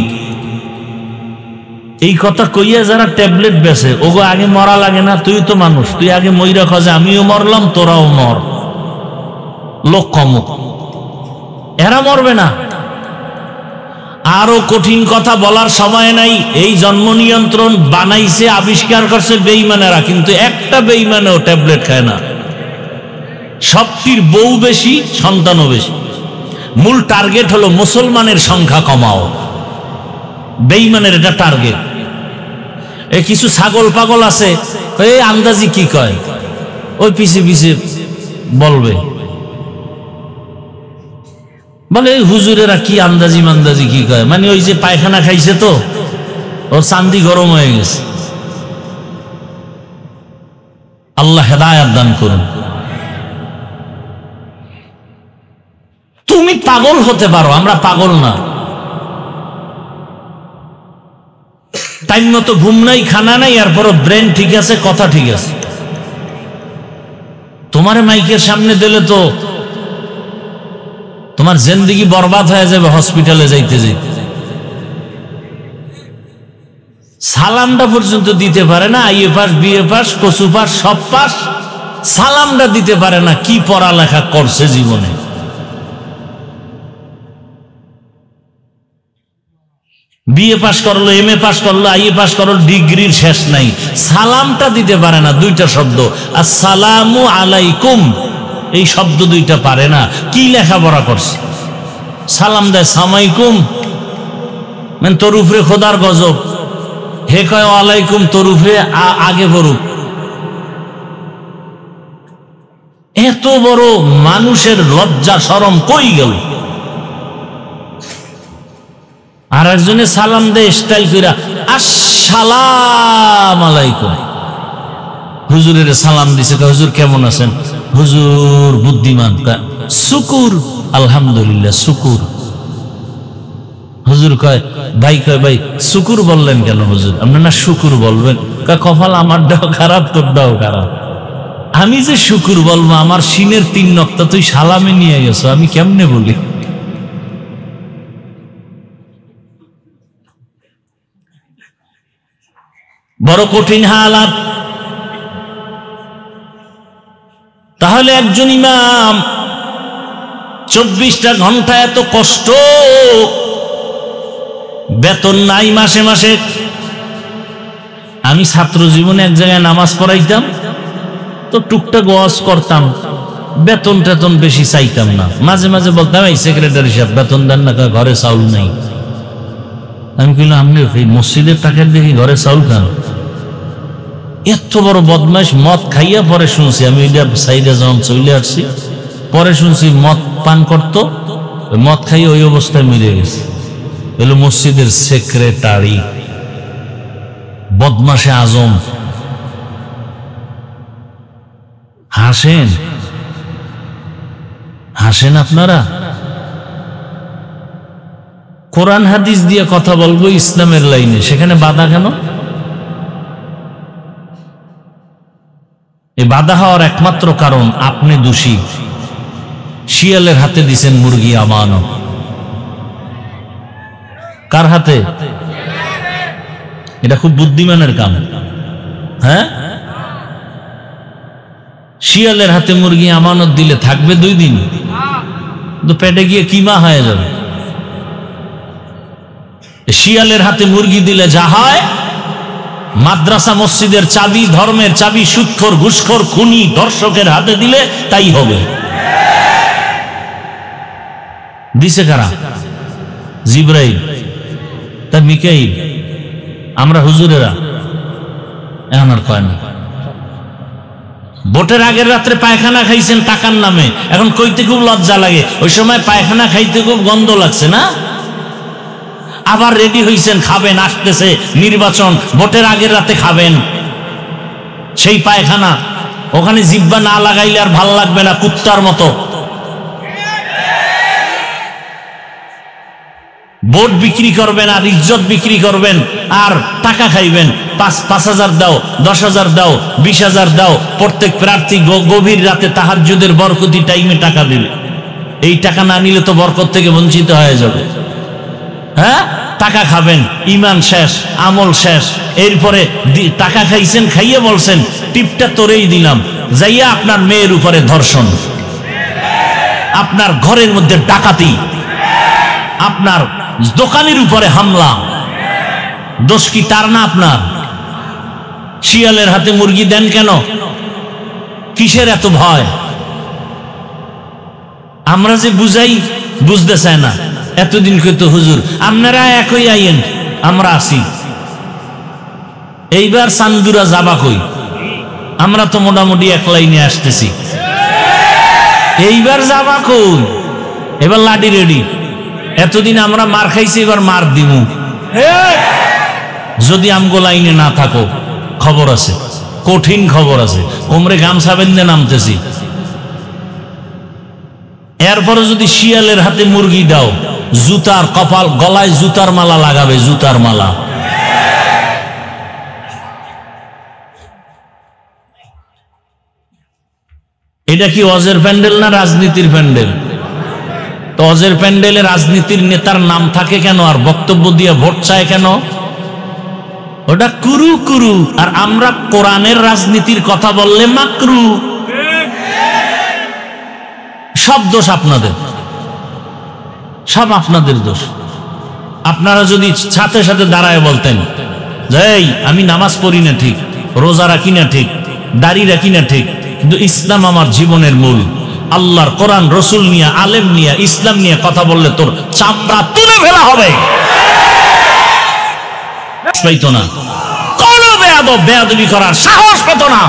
এই কথা কইয়া যারা ট্যাবলেট বেছে, ওগো আগে মরা লাগে না? তুই তো মানুষ, তুই আগে মইরা খোঁজে, আমিও মরলাম তোরাও মর, লোক কমুক। এরা মরবে না। আরো কঠিন কথা বলার সময় নাই। এই জন্ম নিয়ন্ত্রণ বানাইছে, আবিষ্কার করছে বেঈমানেরা, কিন্তু একটা বেঈমানেও ট্যাবলেট খায় না। সবটির বউ বেশি, সন্তানও বেশি। মূল টার্গেট হলো মুসলমানের সংখ্যা কমাও। বেঈমানের এটা টার্গেট। এই কিছু ছাগল পাগল আছে, এই আন্দাজি কি কয়, ওই পিছে পিছে বলবে, বলে এই হুজুরেরা কি আন্দাজি মান্দাজি কি কয়, মানে ওই যে পায়খানা খাইছে তো ওর চান্দি গরম হয়ে গেছে। আল্লাহ হেদায়েত দান করুন। তুমি পাগল হতে পারো, আমরা পাগল না। টাইম মতো ঘুম নাই, খানা নাই, এরপরও ব্রেন ঠিক আছে, কথা ঠিক আছে। তোমার মাইকের সামনে দিলে তো তোমার জিন্দেগি বরবাদ হয়ে যাবে হসপিটালে যাইতে যাইতে। সালামটা পর্যন্ত দিতে পারে না, আইএ পাস, বিএ পাস, কচু পাস, সব পাস, সালামটা দিতে পারে না। কি পড়ালেখা করছে জীবনে? বিএ পাস করলো, এমএ পাস করলো, আইএ পাস করলো, ডিগ্রির শেষ নাই, সালামটা দিতে পারে না। দুইটা শব্দ, আসসালামু আলাইকুম, এই শব্দ দুইটা পারে না। কি লেখাপড়া করছে? সালাম দেয় সামাইকুম, মানে তোর উপরে খোদার গজব। হে কয় ওয়ালাইকুম, তোর উপরে আগে পড়ুক। এত বড় মানুষের লজ্জা শরম কই গেল? আর একজনে সালাম দেয় স্টাইল কইরা, আসসালাম আলাইকুম। হুজুরের সালাম দিছে, হুজুর কেমন আছেন? হুজুর বুদ্ধিমান, শুকুর আলহামদুলিল্লাহ শুকুর। হুজুর কয় ভাই, কয় ভাই শুকুর বললেন কেন হুজুর? আপনি না শুকুর বলবেন। কপাল আমারটাও খারাপ, তোরটাও খারাপ। আমি যে শুকুর বলবো, আমার সিনের 3 নক্তা তুই সালামে নিয়ে গেছো, আমি কেমনে বলি? বড় কঠিন হালাত। তাহলে একজন ইমাম 24টা ঘন্টা এত কষ্ট, বেতন নাই মাসে মাসে। আমি ছাত্র জীবনে এক জায়গায় নামাজ পড়াইতাম, তো টুকটাক ওয়াজ করতাম, বেতন টেতন বেশি চাইতাম না। মাঝে মাঝে বলতাম, এই সেক্রেটারি সাহেব বেতন দেন না, ঘরে চাউল নাই। আমি কইলাম, আপনি এই মসজিদের টাকার দেখি ঘরে চাউল খান? এত বড় বদমাইশ। মদ খাইয়া পরে শুনছি, আমি সাইডে যখন চলে আসছি, পরে শুনছি মদ পান করতো, মদ খাইয়ে ওই অবস্থায় মরে গেছে। এলো মসজিদের সেক্রেটারি, বদমাশে আজম। হাসেন হাসেন আপনারা। কোরআন হাদিস দিয়ে কথা বলবো ইসলামের লাইনে, সেখানে বাধা কেন? এই বাধা হওয়ার একমাত্র কারণ আপনি দোষী। শিয়ালের হাতে দিছেন মুরগি আমানত। কার হাতে? এটা খুব বুদ্ধিমানের কাম। হ্যাঁ, শিয়ালের হাতে মুরগি আমানত দিলে থাকবে 2 দিন, তো পেটে গিয়ে কিমা হয়ে যাবে। শিয়ালের হাতে মুরগি দিলে যা হয়, মাদ্রাসা মসজিদের চাবি, ধর্মের চাবি সুদখোর, ঘুষখোর, খুনি, দর্শকের হাতে দিলে তাই হবে। দিছে কারা? জিবরাইল, তা মিকাইল, আমরা হুজুরেরা। এখন আর কয় না। ভোটের আগের রাত্রে পায়খানা খাইছেন টাকার নামে, এখন কইতে খুব লজ্জা লাগে, ওই সময় পায়খানা খাইতে খুব গন্ধ লাগছে না? আবার রেডি হইছেন, খাবেন, আসতেছে নির্বাচন, ভোটের আগের রাতে খাবেন সেই পায়খানা, ওখানে জিব্বা না লাগাইলে আর ভাল লাগবে না, কুত্তার মতো। ভোট বিক্রি করবেন আর ইজ্জত বিক্রি করবেন আর টাকা খাইবেন। 5,000 দাও, 10,000 দাও, 20,000 দাও, প্রত্যেক প্রার্থী গভীর রাতে তাহাজ্জুদের বরকতি টাইমে টাকা দিবে। এই টাকা না নিলে তো বরকত থেকে বঞ্চিত হয়ে যাবে। হ্যাঁ, টাকা খাবেন, ইমান শেষ, আমল শেষ। এরপরে টাকা খাইছেন, খাইয়ে বলছেন টিপটা তোরেই দিলাম, যাইয়া আপনার মেয়ের উপরে ধর্ষণ, আপনার ঘরের মধ্যে ডাকাতি, আপনার দোকানের উপরে হামলা। দোষ কি তার না আপনার? শিয়ালের হাতে মুরগি দেন কেন? কিসের এত ভয়? আমরা যে বুঝাই বুঝতে চায় না। এতদিন কইতো হুজুর আপনারা একই আইন, আমরা আসি, এইবার চান্দুরা যাবা কই? আমরা তো মোটামুটি এক লাইনে আসতেছি, এইবার যাবা কই? এবার লাঠি রেডি। এতদিন আমরা মার খাইছি, এবার মার দিমু। যদি আমগো লাইনে না থাকো, খবর আছে, কঠিন খবর আছে। কোমরে গামছা বেঁধে নামতেছি। এরপরে যদি শিয়ালের হাতে মুরগি দাও, জুতার কপাল, গলায় জুতার মালা লাগাবে, জুতার মালা। এটা কি অজের প্যান্ডেল না রাজনীতির প্যান্ডেল? তো অজের প্যান্ডেলে রাজনীতির নেতার নাম থাকে কেন, আর বক্তব্য দিয়ে ভোট চায় কেন? ওটা কুরু কুরু। আর আমরা কোরআনের রাজনীতির কথা বললে মাকরু। সব দোষ আপনাদের, সব আপনাদের দোষ। আপনারা যদি সাথে সাথে দাঁড়ায় বলতেন যে এই আমি নামাজ পড়ি না ঠিক, রোজা রাখি না ঠিক, দাড়ি রাখি না ঠিক, কিন্তু ইসলাম আমার জীবনের মূল, আল্লাহর কোরআন রসুল নিয়ে, আলেম নিয়ে, ইসলাম নিয়ে কথা বললে তোর চামড়া তুলে ফেলা হবে। পাইতো না, কোন বেয়াদব বেয়াদবি করার সাহস পেত না।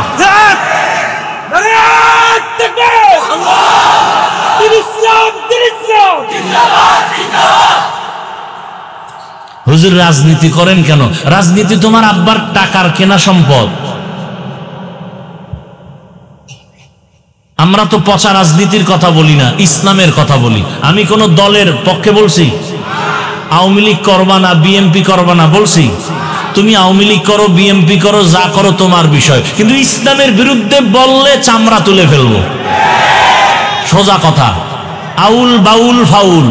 হুজুর রাজনীতি করেন কেন? রাজনীতি তোমার আব্বার টাকার কেনা সম্পদ। আমরা তো পচা রাজনীতির কথা বলি না, ইসলামের কথা বলি। আমি কোন দলের পক্ষে বলছি? আওয়ামী লীগ করবা না, বিএনপি করবা না বলছি? তুমি আওয়ামী লীগ করো, বিএনপি করো, যা করো তোমার বিষয়, কিন্তু ইসলামের বিরুদ্ধে বললে চামড়া তুলে ফেলবো। সোজা কথা, আউল বাউল ফাউল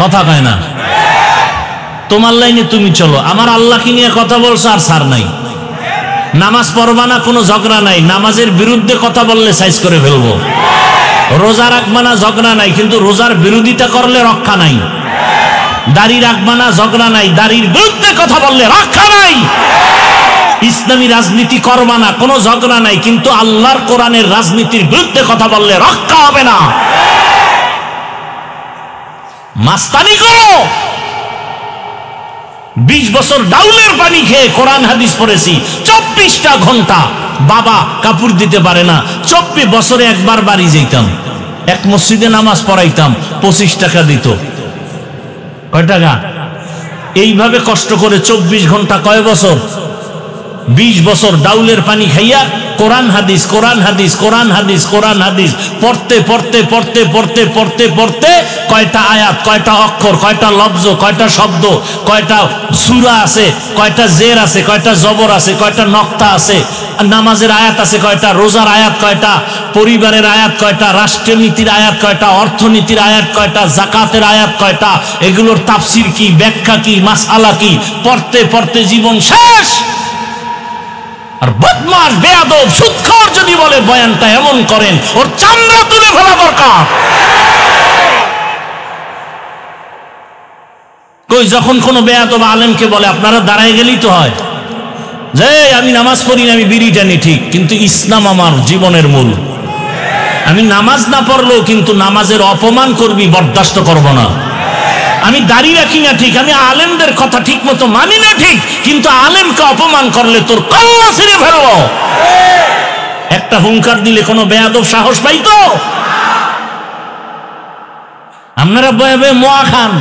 কথা কয় না। তোমার লাইনে তুমি চলো, আমার আল্লাহকে নিয়ে কথা বলছো আর সার নাই। নামাজ পড়বা না, কোনো ঝগড়া নাই, নামাজের বিরুদ্ধে কথা বললে সাইজ করে ফেলবো। রোজা রাখবা না, ঝগড়া নাই, কিন্তু রোজার বিরোধিতা করলে রক্ষা নাই। দাড়ি রাখবা না, ঝগড়া নাই, দাড়ির বিরুদ্ধে কথা বললে রক্ষা নাই। ইসলামী রাজনীতি করবা না, কোনো ঝগড়া নাই, কিন্তু আল্লাহর কোরআনের রাজনীতির বিরুদ্ধে কথা বললে রক্ষা হবে না। মাস্তানি করো। 20 বছর ডাউলের পানি খেয়ে কোরআন হাদিস পড়েছি, 24টা ঘন্টা। বাবা কাপড় দিতে পারে না, 24 বছরে একবার বাড়ি যেতাম, এক মসজিদে নামাজ পড়াইতাম, 25 টাকা দিত। কয় টাকা? এইভাবে কষ্ট করে 24 ঘন্টা, কয় বছর? 20 বছর ডাউলের পানি খাইয়া কোরআন হাদিস, কোরআন হাদিস, কোরআন হাদিস, কোরআন হাদিস পড়তে পড়তে পড়তে পড়তে পড়তে পড়তে কয়টা আয়াত, কয়টা অক্ষর, কয়টা লফজ, কয়টা শব্দ, কয়টা সূরা আছে, কয়টা জের আছে, কয়টা জবর আছে, কয়টা নক্তা আছে, নামাজের আয়াত আছে কয়টা, রোজার আয়াত কয়টা, পরিবারের আয়াত কয়টা, রাষ্ট্রনীতির আয়াত কয়টা, অর্থনীতির আয়াত কয়টা, জাকাতের আয়াত কয়টা, এগুলোর তাফসির কি, ব্যাখ্যা কি, মাসআলা কি, পড়তে পড়তে জীবন শেষ। আর বদমাশ বেয়াদব সুদখোর যদি বলে বয়ানটা এমন করেন, ওর চামড়া তুলে ফেলা দরকার। কই যখন কোনো বেয়াদব আলেমকে বলে আপনারা দাঁড়ায় গেলেই তো হয়, যে আমি নামাজ পড়ি না, আমি বিড়ি টানি ঠিক, কিন্তু ইসলাম আমার জীবনের মূল। আমি নামাজ না পড়লেও কিন্তু নামাজের অপমান করবি, বরদাস্ত করব না। আমি দাড়ি রাখি না ঠিক, আমি আলেমদের কথা ঠিক মতো মানি না ঠিক, কিন্তু আলেমকে অপমান করলে তোর কল্লা ছিঁড়ে ফেলবো। একটা হুঙ্কার দিলে কোনো বেয়াদব সাহস পাইতো? আপনারা বয়ে বয়ে মোয়া খান,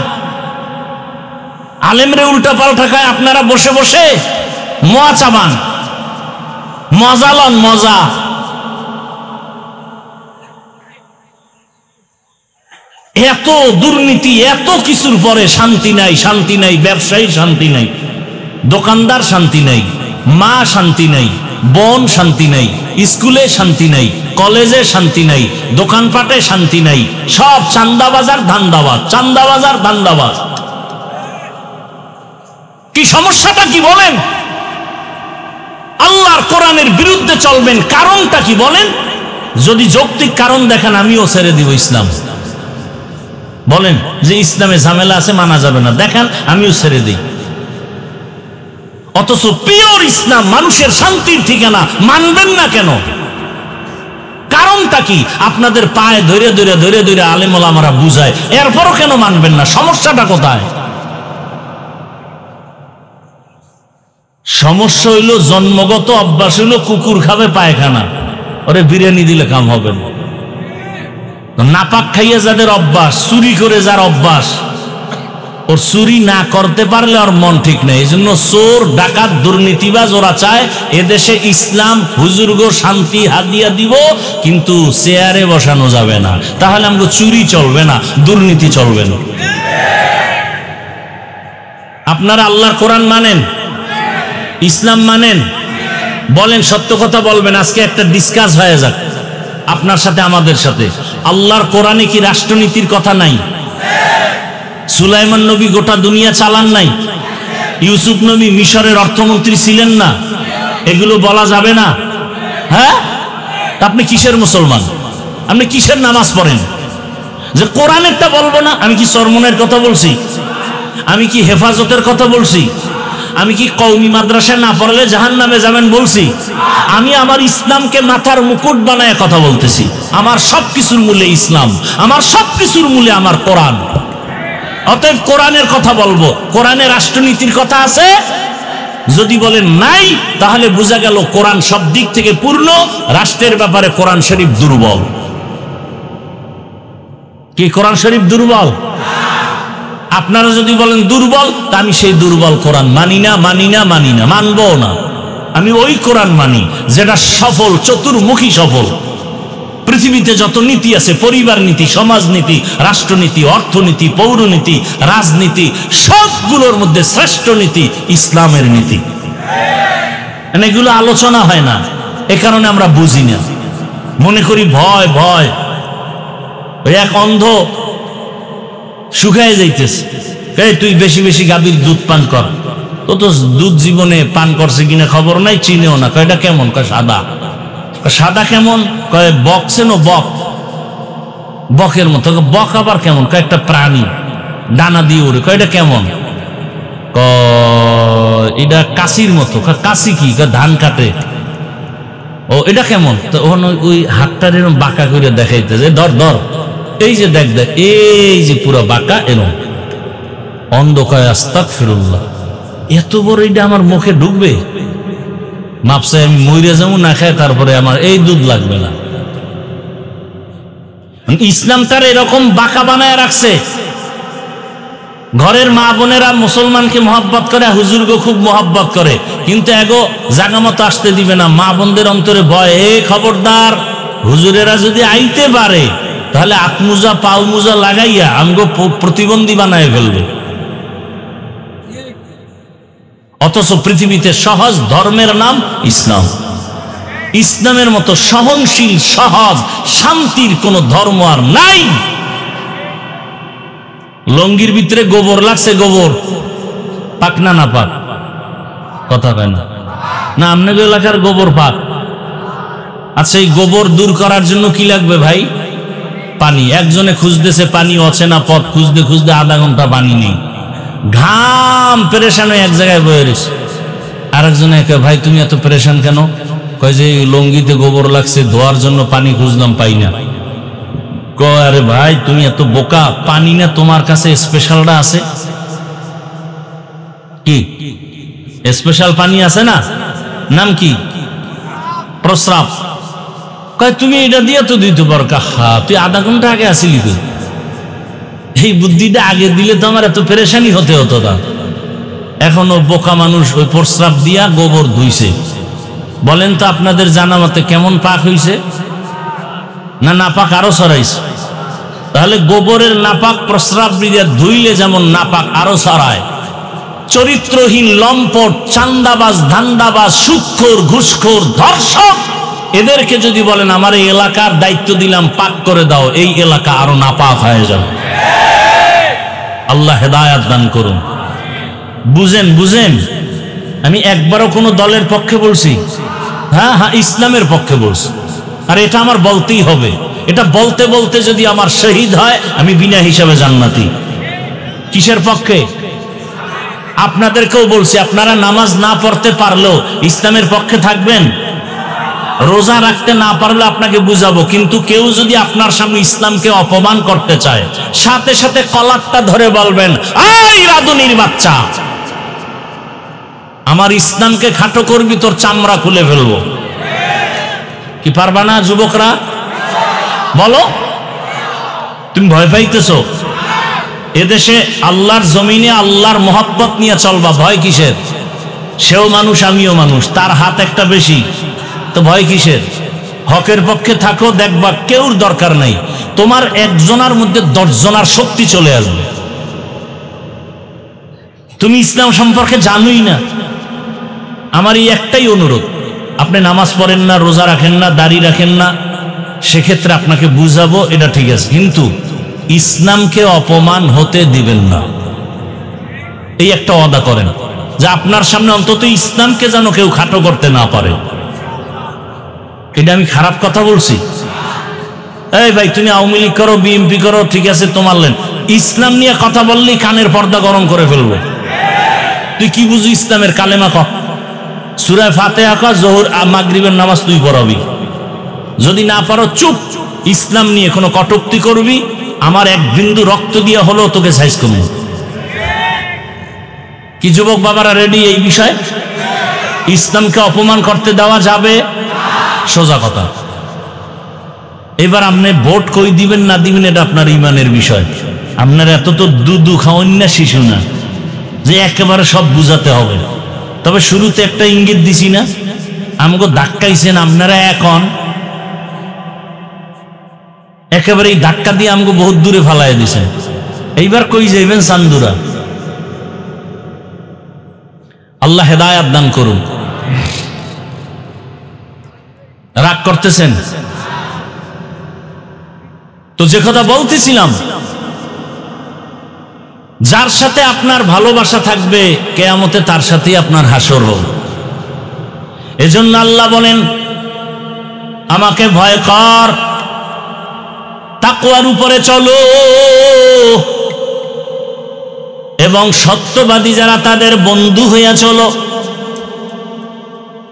আলেমরে উল্টা পাল্টা খায়, আপনারা বসে বসে মোয়া চাবান, মজা লন মজা। এত দুর্নীতি, এত কিছুর পরে শান্তি নাই, শান্তি নাই, ব্যবসায়ী শান্তি নাই, দোকানদার শান্তি নাই, মা শান্তি নাই, বোন শান্তি নাই, স্কুলে শান্তি নাই, কলেজে শান্তি নাই, দোকানপাটে শান্তি নাই, সব চান্দাবাজার ধান্দাবাজ, চান্দাবাজার ধান্দাবাজ। কি সমস্যাটা কি বলেন? আল্লাহর কোরআনের বিরুদ্ধে চলবেন, কারণটা কি বলেন? যদি যৌক্তিক কারণ দেখেন আমিও ছেড়ে দিব ইসলাম। বলেন যে ইসলামে ঝামেলা আছে, মানা যাবে না, দেখান আমিও ছেড়ে দিই। অথচ পিওর ইসলাম, মানুষের শান্তির ঠিকানা, মানবেন না কেন? কারণটা কি? আপনাদের পায়ে ধরে ধরে ধরে ধরে আলেম ওলামারা বুঝায়, এরপরও কেন মানবেন না? সমস্যাটা কোথায়? সমস্যা হইল জন্মগত অভ্যাস হইল কুকুর খাবে পায়খানা, ওরে বিরিয়ানি দিলে কাম হবে না। নাপাক খাইয়ে যাদের অভ্যাস, চুরি করে যার অভ্যাস, ওর চুরি না করতে পারলে ওর মন ঠিক নেই। এই জন্য চোর ডাকাত দুর্নীতিবাজ ওরা চায় এদেশে ইসলাম হুজুরগো শান্তি হাদিয়া দিব, কিন্তু চেয়ারে বসানো যাবে না, তাহলে আমাকে চুরি চলবে না, দুর্নীতি চলবে না। আপনারা আল্লাহর কোরআন মানেন, ইসলাম মানেন? বলেন, সত্য কথা বলবেন। আজকে একটা ডিসকাস হয়ে যাক আপনার সাথে আমাদের সাথে। আল্লাহর কোরআনে কি রাষ্ট্রনীতির কথা নাই? সুলাইমান নবী গোটা দুনিয়া চালান নাই? ইউসুফ নবী মিশরের অর্থমন্ত্রী ছিলেন না? এগুলো বলা যাবে না? হ্যাঁ, আপনি কিসের মুসলমান? আপনি কিসের নামাজ পড়েন যে কোরআনেরটা বলবো না? আমি কি চরমনের কথা বলছি? আমি কি হেফাজতের কথা বলছি? আমি কি কওমি মাদ্রাসায় না পড়লে জাহান্নামে যাবেন বলছি? আমি আমার ইসলামকে মাথার মুকুট বানায় কথা বলতেছি। আমার সবকিছুর মূলে ইসলাম, আমার সবকিছুর মূলে আমার কোরআন। অতএব কোরআনের কথা বলবো। কোরআনে রাষ্ট্রনীতির কথা আছে? যদি বলেন নাই, তাহলে বোঝা গেল কোরআন সব দিক থেকে পূর্ণ, রাষ্ট্রের ব্যাপারে কোরআন শরীফ দুর্বল। কি কোরআন শরীফ দুর্বল? আপনারা যদি বলেন দুর্বল, তা আমি সেই দুর্বল কোরআন মানি না, মানি না, মানি না, মানবো না। আমি ওই কোরআন মানি যেটা সফল, চতুর্মুখী সফল। পৃথিবীতে যত নীতি আছে, পরিবার নীতি, সমাজ নীতি, রাষ্ট্রনীতি, অর্থনীতি, পৌরনীতি, রাজনীতি, সবগুলোর মধ্যে শ্রেষ্ঠ নীতি ইসলামের নীতি। এগুলো আলোচনা হয় না, এ কারণে আমরা বুঝি না, মনে করি ভয় ভয়। ওই এক অন্ধ শুকায় যাইতেছে, তুই বেশি বেশি গাভীর দুধ পান কর। তো তো দুধ জীবনে পান করছে কিনা খবর নাই, চিনেও না। কয়টা কেমন? কয় সাদা। সাদা কেমন? কয় বক চেনো? বক, বকের মতো। বক আবার কেমন? কয় একটা প্রাণী, ডানা দিয়ে উড়ে। কয়টা কেমন? এটা কাশির মতো। কাশি কি? ধান কাটে। ও, এটা কেমন? তো ওই হাতটার এরকম বাঁকা করে দেখাইতেছে, ধর ধর, এই যে দেখ দেখ, এই যে পুরো বাঁকা এরকম। অন্ধ কয় আস্তাগফিরুল্লাহ, এত বড় এটা আমার মুখে ঢুকবে? মাপসে আমি মইরে যাবো না খায়, তারপরে আমার এই দুধ লাগবে না। ইসলাম তার এরকম বাঁকা বানায় রাখছে। ঘরের মা বোনেরা মুসলমানকে মহব্বত করে, হুজুরকে খুব মহব্বত করে, কিন্তু এগো জাগা মতো আসতে দিবে না। মা বোনদের অন্তরে ভয়, এ খবরদার, হুজুরেরা যদি আইতে পারে তাহলে আত্মুজা পাও মুজা লাগাইয়া আমগো প্রতিবন্ধী বানায় ফেলবে। অথচ পৃথিবীতে সহজ ধর্মের নাম ইসলাম। ইসলামের মতো সহনশীল, সহজ, শান্তির কোন ধর্ম আর নাই। লঙ্গির ভিতরে গোবর লাগছে, গোবর পাক না না পাক? কথা কয় না। না, আপনাদের এলাকার গোবর পাক? আচ্ছা, এই গোবর দূর করার জন্য কি লাগবে ভাই? পানি। একজনে খুঁজতেছে পানি, অচেনা পথ খুঁজতে খুঁজতে আধা ঘন্টা পানি নেই, ঘাম পেরেশান হয়ে এক জায়গায় বয়ে রয়েছে। আরেকজনে ভাই তুমি এত পেরেশান কেন? কয় যে লঙ্গিতে গোবর লাগছে, ধোয়ার জন্য পানি খুঁজলাম, পাই না। কয় আরে ভাই তুমি এত বোকা, পানি না তোমার কাছে স্পেশালটা আছে? কি স্পেশাল পানি আছে না? নাম কি? প্রস্রাব। তুমি এটা দিয়ে তো দিতে পারো। কাহা, তুই আধা ঘন্টা আগে আসিলি তো, এই বুদ্ধিটা আগে দিলে তো আমার এত পেরেশানি হতে হতো না। এখনো বোকা মানুষ ওই প্রস্রাব দিয়া গোবর ধুইছে। বলেন তো আপনাদের জানা মতে কেমন পাক হইছে? না নাপাক আরো ছড়াইছে? তাহলে গোবরের নাপাক প্রস্রাব দিয়া ধুইলে যেমন নাপাক আরো ছড়ায়, চরিত্রহীন, লম্পট, চান্দাবাজ, ধান্দাবাজ, সুদখোর, ঘুষখোর, ধর্ষক, এদেরকে যদি বলেন আমার এই এলাকার দায়িত্ব দিলাম, পাক করে দাও, এই এলাকা আরো নাপাক হয়ে যাবে। আল্লাহ হেদায়াত দান করুন। বুঝেন বুঝেন, আমি একবারও কোনো দলের পক্ষে বলছি? হ্যাঁ হ্যাঁ, ইসলামের পক্ষে বলছি। আর এটা আমার বলতেই হবে। এটা বলতে বলতে যদি আমার শহীদ হয়, আমি বিনা হিসাবে জান্নাতি। কিসের পক্ষে? আপনাদেরকেও বলছি, আপনারা নামাজ না পড়তে পারলেও ইসলামের পক্ষে থাকবেন। রোজা রাখতে না পারলে আপনাকে বুঝাবো, কিন্তু কেউ যদি আপনার সামনে ইসলামকে অপমান করতে চায়, সাথে সাথে কলারটা ধরে বলবেন, আই রাধুনির বাচ্চা, আমার ইসলামকে খাটো করবি, তোর চামড়া খুলে ফেলবো। কি পারবা না যুবকরা? বলো, তুমি ভয় পাইতেছো? এদেশে আল্লাহর জমিনে আল্লাহর মহব্বত নিয়ে চলবা, ভয় কিসের? সেও মানুষ, আমিও মানুষ, তার হাত একটা বেশি, তো ভয় কিসের? হকের পক্ষে থাকো, দেখবা কেউর দরকার নাই, তোমার একজনের মধ্যে 10 জনের শক্তি চলে আসবে। তুমি ইসলাম সম্পর্কে জানোই না। আমার এই একটাই অনুরোধ, আপনি নামাজ পড়েন না, রোজা রাখেন না, দাড়ি রাখেন না, সেক্ষেত্রে আপনাকে বুঝাবো, এটা ঠিক আছে, কিন্তু ইসলামকে অপমান হতে দিবেন না। এই একটা ওয়াদা করেন যে আপনার সামনে অন্তত ইসলামকে যেন কেউ খাটো করতে না পারে। এটা আমি খারাপ কথা বলছি? এই ভাই, তুমি আওয়ামী লীগ করো, বিএনপি করো, ঠিক আছে, তোমার লেন, ইসলাম নিয়ে কথা বললেই কানের পর্দা গরম করে ফেলবো। তুই কি বুঝি ইসলামের? কালেমা ক, সূরা ফাতিহা ক, যোহর মাগরিবের নামাজ তুই পড়াবি। যদি না পারো চুপ। ইসলাম নিয়ে কোনো কটূক্তি করবি, আমার এক বিন্দু রক্ত দিয়ে হলেও তোকে সাইজ করব। কি যুবক বাবারা রেডি এই বিষয়ে? ইসলামকে অপমান করতে দেওয়া যাবে? সোজা কথা। এবার আপনি ভোট কই দিবেন না দিবেন, এটা আপনার ইমানের বিষয়। আপনার এত তো দুধু খাওয়ান না, শিশু না যে একেবারে সব বুঝাতে হবে। তবে শুরুতে একটা ইঙ্গিত দিছি না, আমাকে ধাক্কাইছেন আপনারা, এখন একেবারে এই ধাক্কা দিয়ে আমাকে বহুত দূরে ফালাই দিছেন। এইবার কই যাইবেন? চান্দুরা। আল্লাহ হেদায়াত দান করুন। রাগ করতেছেন তো? যে কথা বলতেছিলাম, যার সাথে আপনার ভালোবাসা থাকবে কিয়ামতে তার সাথেই আপনার হাসর হবে। এজন্য আল্লাহ বলেন, আমাকে ভয় কর, তাকওয়ার উপরে চলো, এবং সত্যবাদী যারা তাদের বন্ধু হইয়া চলো।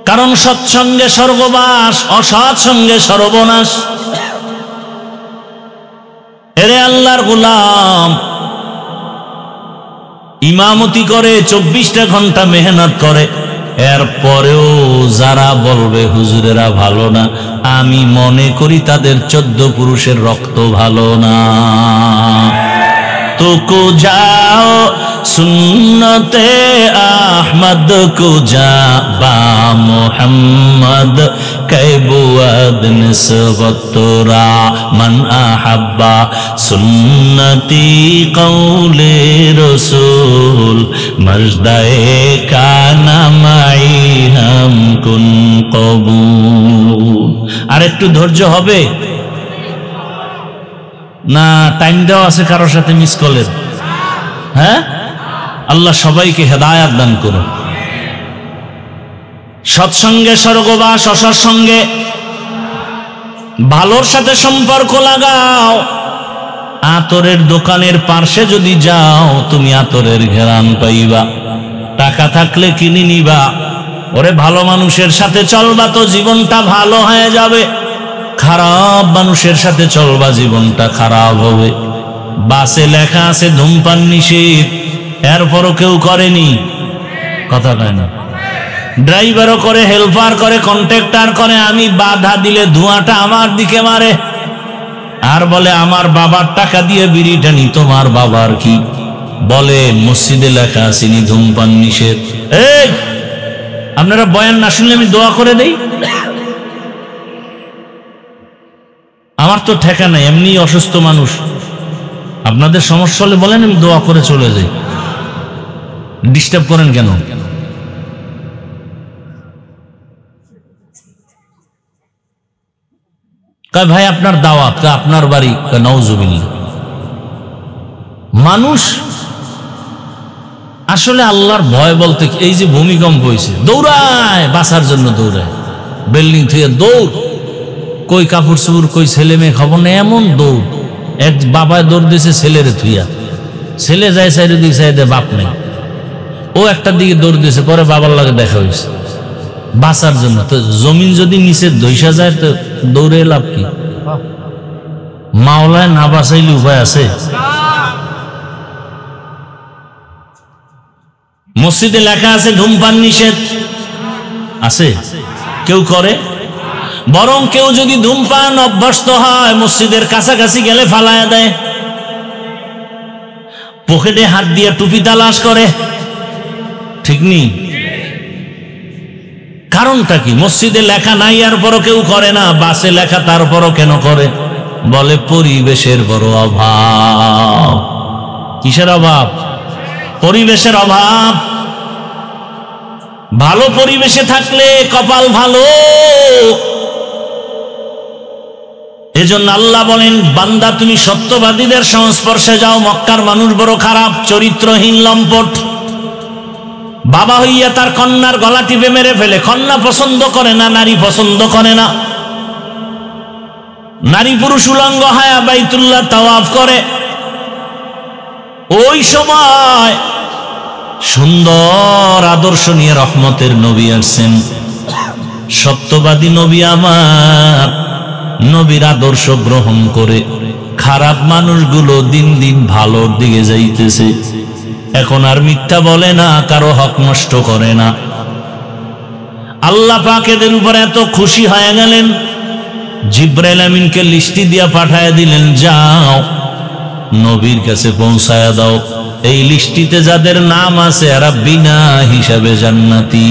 কারণ সৎসঙ্গে স্বর্গবাস, অসৎ সঙ্গে সর্বনাশ। এরে আল্লাহর গোলাম, ইমামতি করে 24টা ঘন্টা মেহনত করে, এরপরেও যারা বলবে হুজুরেরা ভালো না, আমি মনে করি তাদের 14 পুরুষের রক্ত ভালো না। তো কো যাও সুন্নতে আহমদ কো যা বা মোহাম্মদ কৈবুয়াদ নিসবতরা মান আহাব্বা সুন্নতি কৌলে রসুল মজদায়ে কানা মাই হাম কুন কবুল। আর একটু ধৈর্য হবে না? টাইম দেওয়া আছে কারোর সাথে মিস কলের? হ্যাঁ, আল্লাহ সবাইকে হেদায়াত দান করুন। সৎসঙ্গে স্বর্গবাস, অসৎসঙ্গে ভালোর সাথে সম্পর্ক লাগাও। আতরের দোকানের পার্শ্বে যদি যাও, তুমি আতরের ঘেরান পাইবা। টাকা থাকলে কিনে নিবা। ওরে ভালো মানুষের সাথে চলবা তো জীবনটা ভালো হয়ে যাবে, খারাপ মানুষের সাথে চলবা জীবনটা খারাপ হবে। বাসে লেখা আছে ধূমপান নিষেধ, এরপরও কেউ করেনি, কথা কয় না। ড্রাইভারও করে, হেল্পার করে, কন্ট্রাক্টর করে। আমি বাধা দিলে ধোঁয়াটা আমার দিকে মারে আর বলে আমার বাবার টাকা দিয়ে বিড়ি টানি, তোমার বাবার কি? বলে মসজিদে লেখা আসেনি ধূমপান নিষেধ। এই আপনারা বয়ান না শুনলে আমি দোয়া করে দেই? আমার তো ঠেকা নাই, এমনি অসুস্থ মানুষ। আপনাদের সমস্যা হলে বলেন, আমি দোয়া করে চলে যাই। ডিস্টার্ব করেন কেন? কয় ভাই আপনার দাওয়াত, আপনার বাড়ি, নাউজুবিল্লাহ। মানুষ আসলে আল্লাহর ভয় বলতে, এই যে ভূমিকম্প হয়েছে দৌড়ায়, বাঁচার জন্য দৌড়ায়, বিল্ডিং থেকে দৌড়, কই কাপড় চুপড়, কই ছেলে মেয়ে খবর নেই, এমন দৌড়। এক বাবায় দৌড় দিয়েছে ছেলেরে থুইয়া, ছেলে যায় সাইডে দিকে, সাইডে বাপ নেই, ও একটা দিকে দৌড় দিয়েছে, পরে বাবার লাগে দেখা হয়েছে বাঁচার জন্য। তো জমিন যদি নিচে ধইসা যায় তো দৌড়ে লাভ কি? মাওলায় না বাঁচাইলে উপায় আছে? মসজিদে লেখা আছে ধূমপান নিষেধ, আছে? কেউ করে? বরং কেউ যদি ধূমপান অভ্যস্ত হয়, মসজিদের কাছাকাছি গেলে ফালায়া দেয়, পকেটে হাত দিয়ে টুপি তালাশ করে। ঠিক নেই? কারণটা কি? মসজিদে লেখা নাই আর পরও কেউ করে না, বাসে লেখা তারপরও কেন করে? বলে পরিবেশের বড় অভাব। কিসের অভাব? পরিবেশের অভাব। ভালো পরিবেশে থাকলে কপাল ভালো। এজন্য আল্লাহ বলেন, বান্দা তুমি সত্যবাদীদের সংস্পর্শে যাও। মক্কার মানুষ বড় খারাপ, চরিত্রহীন, লম্পট। বাবা হইয়া তার কন্যার গলা টিপে মেরে ফেলে। কন্যা পছন্দ করে না, নারী পছন্দ করে না। নারী পুরুষ উলঙ্গ হায়া বাইতুল্লাহ তাওয়াফ করে। ওই সময় সুন্দর আদর্শ নিয়ে রহমতের নবী আসছেন, সত্যবাদী নবী আমার। নবীর আদর্শ গ্রহণ করে খারাপ মানুষগুলো দিন দিন ভালোর দিকে যাইতেছে। এখন আর মিথ্যা বলে না, কারো হক নষ্ট করে না। আল্লাহ পাক এদের উপর এত খুশি হয়ে গেলেন, জিবরাইল আমিনকে লিস্টি দিয়া পাঠায় দিলেন, যাও নবীর কাছে পৌঁছায়া দাও, এই লিস্টিতে যাদের নাম আছে এরা বিনা হিসাবে জান্নাতি।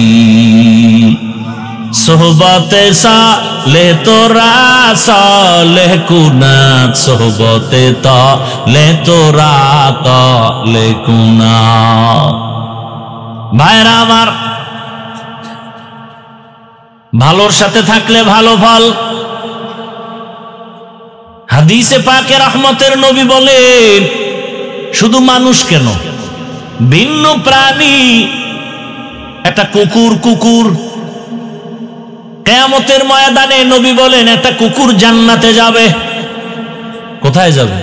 সোহবতে সালে তোরা সালেহ কুনাত, সোহবতে তালে তোরা তালে কুনাত। ভাইরা আমার, ভালোর সাথে থাকলে ভালো ফল। হাদিসে পাকে রহমতের নবী বলেন, শুধু মানুষ কেন, ভিন্ন প্রাণী, একটা কুকুর কিয়ামতের ময়দানে নবী বলেন একটা কুকুর জান্নাতে যাবে। কোথায় যাবে?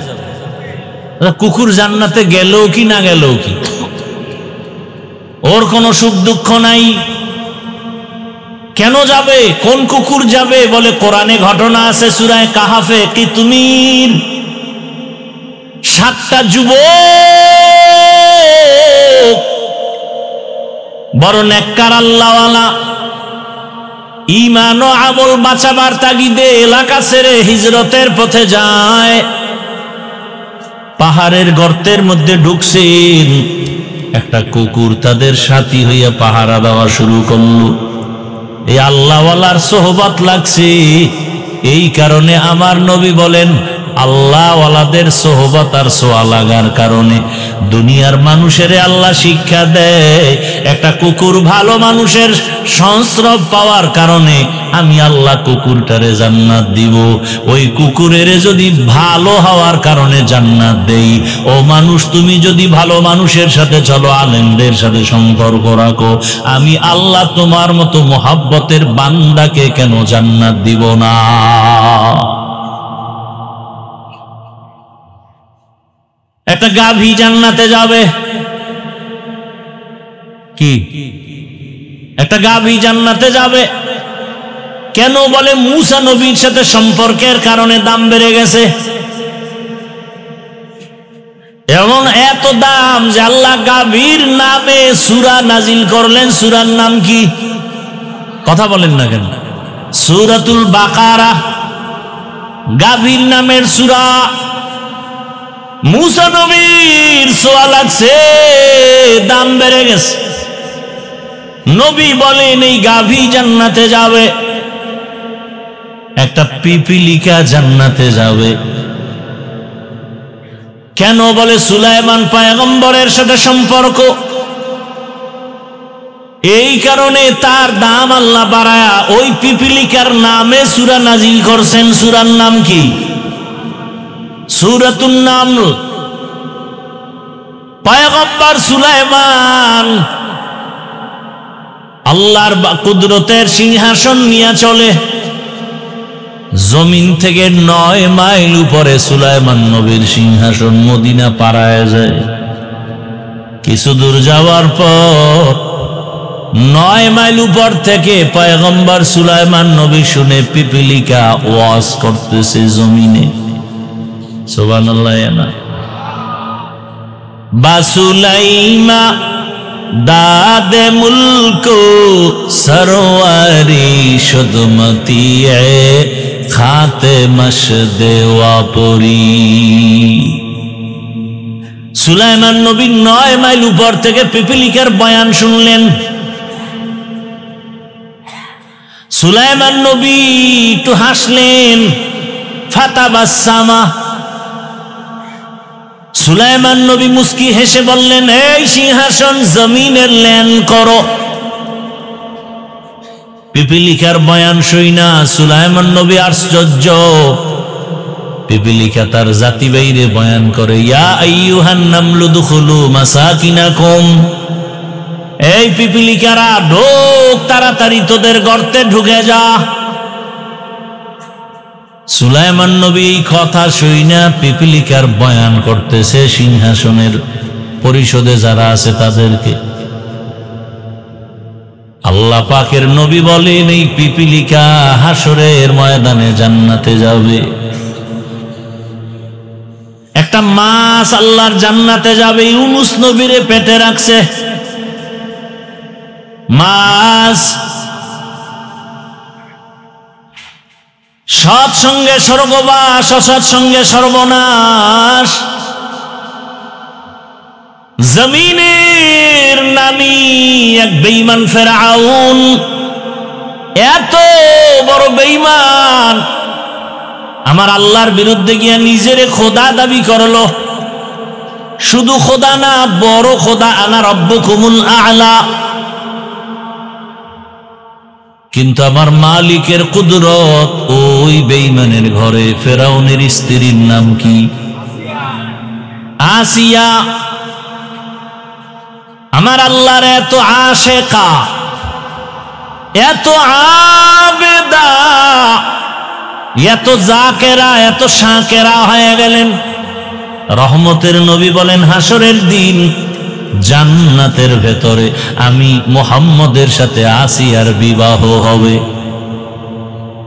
কুকুর জান্নাতে গেলেও কি না গেলেও কি, ওর কোনো সুখ দুঃখ নাই। কেন যাবে? কোন কুকুর যাবে? বলে কোরআনে ঘটনা আছে সূরা কাহাফে, কিতমির, 7টা যুবক বড় নেককার আল্লাহওয়ালা, ঈমান ও আমল বাঁচাবার তাগিদে এলাকা ছেড়ে হিজরতের পথে যায়। পাহাড়ের গর্তের মধ্যে ঢুকছেন, একটা কুকুর তাদের সাথী হইয়া পাহারা দেওয়া শুরু করলো। এই আল্লাহওয়ালার সোহবত লাগছে, এই কারণে আমার নবী বলেন, আল্লাহওয়ালাদের সোহবত আর সোয়া লাগার কারণে দুনিয়ার মানুষের আল্লাহ শিক্ষা দেয়, একটা কুকুর ভালো মানুষের সংস্রব পাওয়ার কারণে আমি আল্লাহ কুকুরটারে জান্নাত দিব। ওই কুকুরের যদি ভালো হওয়ার কারণে জান্নাত দেই, ও মানুষ তুমি যদি ভালো মানুষের সাথে চলো, আলেমদের সাথে সম্পর্ক রাখো, আমি আল্লাহ তোমার মতো মোহাব্বতের বান্দাকে কেন জান্নাত দিব না? একটা গাভী জান্নাতে যাবে কি? একটা গাভী জান্নাতে যাবে কেন? বলে মূসা নবীর সাথে সম্পর্কের কারণে দাম বেড়ে গেছে। এমন এত দাম যে আল্লাহ গাভীর নামে সূরা নাজিল করলেন। সূরার নাম কি? কথা বলেন না কেন? সূরাতুল বাকারা গাভীর নামের সূরা। মুসা নবীর সোয়া লাগছে, দাম বেড়ে গেছে। নবী বলেন এই গাভী জান্নাতে যাবে, একটা পিপিলিকা জান্নাতে যাবে। কেন? বলে সুলাইমান পয়গম্বরের সাথে সম্পর্ক, এই কারণে তার দাম আল্লাহ বাড়ায়া ওই পিপিলিকার নামে সূরা নাজিল করছেন। সূরার নাম কি? সূরাতুন নামল। পয়গম্বর সুলাইমান আল্লাহর কুদরতের সিংহাসন নিয়ে চলে, জমিন থেকে 9 মাইল উপরে সুলাইমান নবীর সিংহাসন মদিনা পাড়ায় যায়। কিছু দূর যাওয়ার পর 9 মাইল উপর থেকে পয়গম্বর সুলাইমান নবী শুনে পিপিলিকা ওয়াজ করতেছে জমিনে। সুবহানাল্লাহ। বাসুলাইমা দাদে মুলকো সরওয়ারি শুদমতি এ খাতে মশদে ওয়াপরি। সুলাইমান নবী 9 মাইল উপর থেকে পিপিলিকার বয়ান শুনলেন। সুলাইমান নবী একটু হাসলেন, ফাতাবাসসামা। সুলাইমান নবী মুস্কি হেসে বললেন, এই সিংহাসন জমিনের ল্যান করো। পিপিলিকার বয়ান শুইনা সুলাইমান নবী আশ্চর্য। পিপিলিকা তার জাতি বাইরে বয়ান করে, ইয়া আইয়ুহান নামলু দুখুলু মাসাকিনাকুম। এই পিপিলিকারা ঢোক, তাড়াতাড়ি তোদের গর্তে ঢুকে যা। সুলাইমান নবী এই কথা শুইনা পিপিলিকার বয়ান করতেছে সিংহাসনের পরিষদে যারা আছে তাদেরকে। আল্লাহ পাকের নবী বলেন এই পিপিলিকা হাসরের ময়দানে জান্নাতে যাবে। একটা মাছ আল্লাহর জান্নাতে যাবে, ইউনুস নবীরে পেটে রাখছে। মাছ সৎসঙ্গে স্বর্গবাস, অসৎসঙ্গে সর্বনাশ। জমিনের নামি এক বেঈমান ফেরাউন, এত বড় বেঈমান, আমার আল্লাহর বিরুদ্ধে গিয়া নিজেরে খোদা দাবি করলো। শুধু খোদা না, বড় খোদা, আনা রব্বুকুমুল আ'লা। কিন্তু আমার মালিকের কুদরত ওই বেঈমানের ঘরে। ফেরাউনের স্ত্রীর নাম কি? আসিয়া। আমার আল্লাহর এত আশেকা, এত আবেদা, এত জাকেরা, এত শাকেরা হয়ে গেলেন। রহমতের নবী বলেন হাসরের দিন জান্নাতের ভেতরে আমি মুহাম্মদের সাথে আসিয়ার বিবাহ হবে।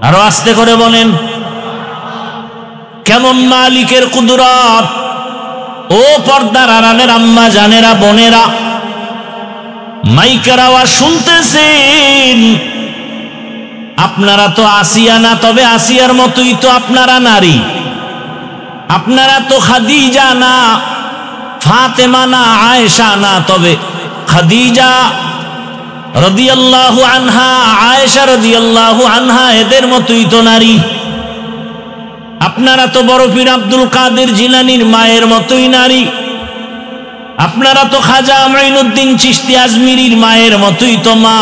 আরো আস্তে করে বলেন, কেমন মালিকের কুদরত! ও পর্দার আড়ালের আম্মা জানেরা, বোনেরা, মাইকের আওয়াজ শুনতেছেন। আপনারা তো আসিয়া না, তবে আসিয়ার মতোই তো আপনারা নারী। আপনারা তো খাদিজা না, ফাতেমা না, আয়েশা না, তবে খাদিজা রাদিয়াল্লাহু আনহা, আয়েশা রাদিয়াল্লাহু আনহা, এদের মতোই তো নারী। আপনারা তো বড় পীর আব্দুল কাদের জিলানীর মায়ের মতোই নারী। আপনারা তো খাজা মাইনুদ্দিন চিশতি আজমিরির মায়ের মতোই তো মা।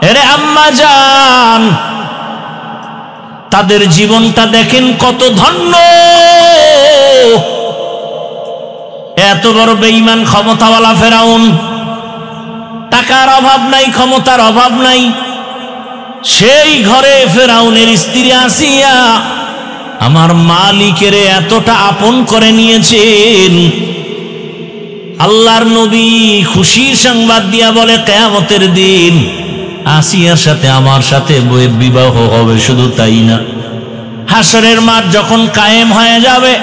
এরে আম্মা জান, তাদের জীবনটা দেখেন কত ধন্য। এত বড় বেঈমান ক্ষমতাওয়ালা ফেরাউন, টাকার অভাব নাই, ক্ষমতার অভাব নাই, সেই ঘরে ফেরাউনের স্ত্রী আসিয়া আমার মালিকের এতটা আপন করে নিয়েছেন। আল্লাহর নবী খুশির সংবাদ দিয়া বলে, কিয়ামতের দিন আসিয়ার সাথে আমার সাথে বিবাহ হবে। শুধু তাই না, হাসরের মাঠ যখন কায়েম হয়ে যাবে,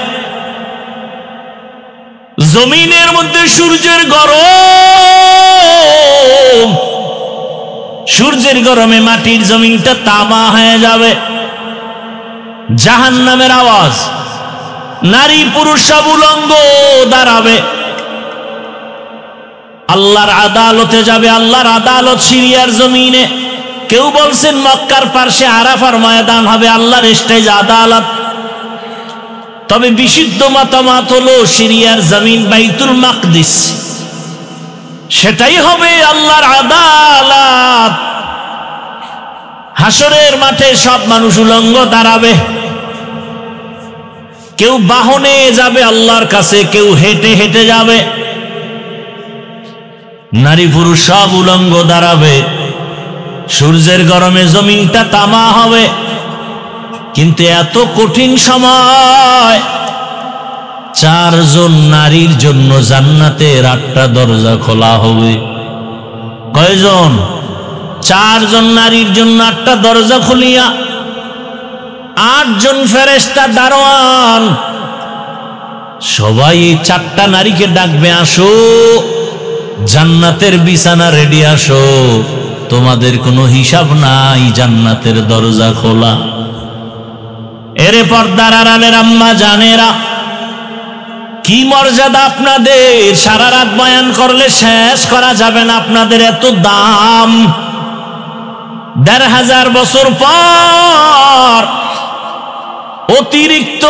জমিনের মধ্যে সূর্যের গরম, সূর্যের গরমে মাটির জমিনটা তামা হয়ে যাবে। জাহান্নামের আওয়াজ, নারী পুরুষ সব উলঙ্গ দাঁড়াবে, আল্লাহর আদালতে যাবে। আল্লাহর আদালত সিরিয়ার জমিনে। কেউ বলছেন মক্কার পার্শ্বে আরাফার ময়দান হবে আল্লাহর স্টেজ আদালত। তবে বিশুদ্ধ মতামত হলো সিরিয়ার জমিন বাইতুল মাকদিস, সেটাই হবে আল্লাহর আদালত। হাসরের মাঠে সব মানুষ উলঙ্গ দাঁড়াবে। কেউ বাহনে যাবে আল্লাহর কাছে, কেউ হেঁটে হেঁটে যাবে। নারী পুরুষ সব উলঙ্গ দাঁড়াবে। সূর্যের গরমে জমিনটা তামা হবে। কিন্তু এত কঠিন সময়, 4 জন নারীর জন্য জান্নাতের 8টা দরজা খোলা হবে। কয়জন? 4 জন নারীর জন্য 8টা দরজা খুলিয়া 8 জন ফেরেশতা দারোয়ান সবাই এই 4টা নারীকে ডাকবে, আসো জান্নাতের বিছানা রেডি, আসো, তোমাদের কোনো হিসাব নাই, জান্নাতের দরজা খোলা। এরে পর্দার আড়ালের আম্মা জানেরা, কি মর্যাদা আপনাদের! সারা রাত বয়ান করলে শেষ করা যাবে না। আপনাদের এত দাম। 1500 বছর পর অতিরিক্ত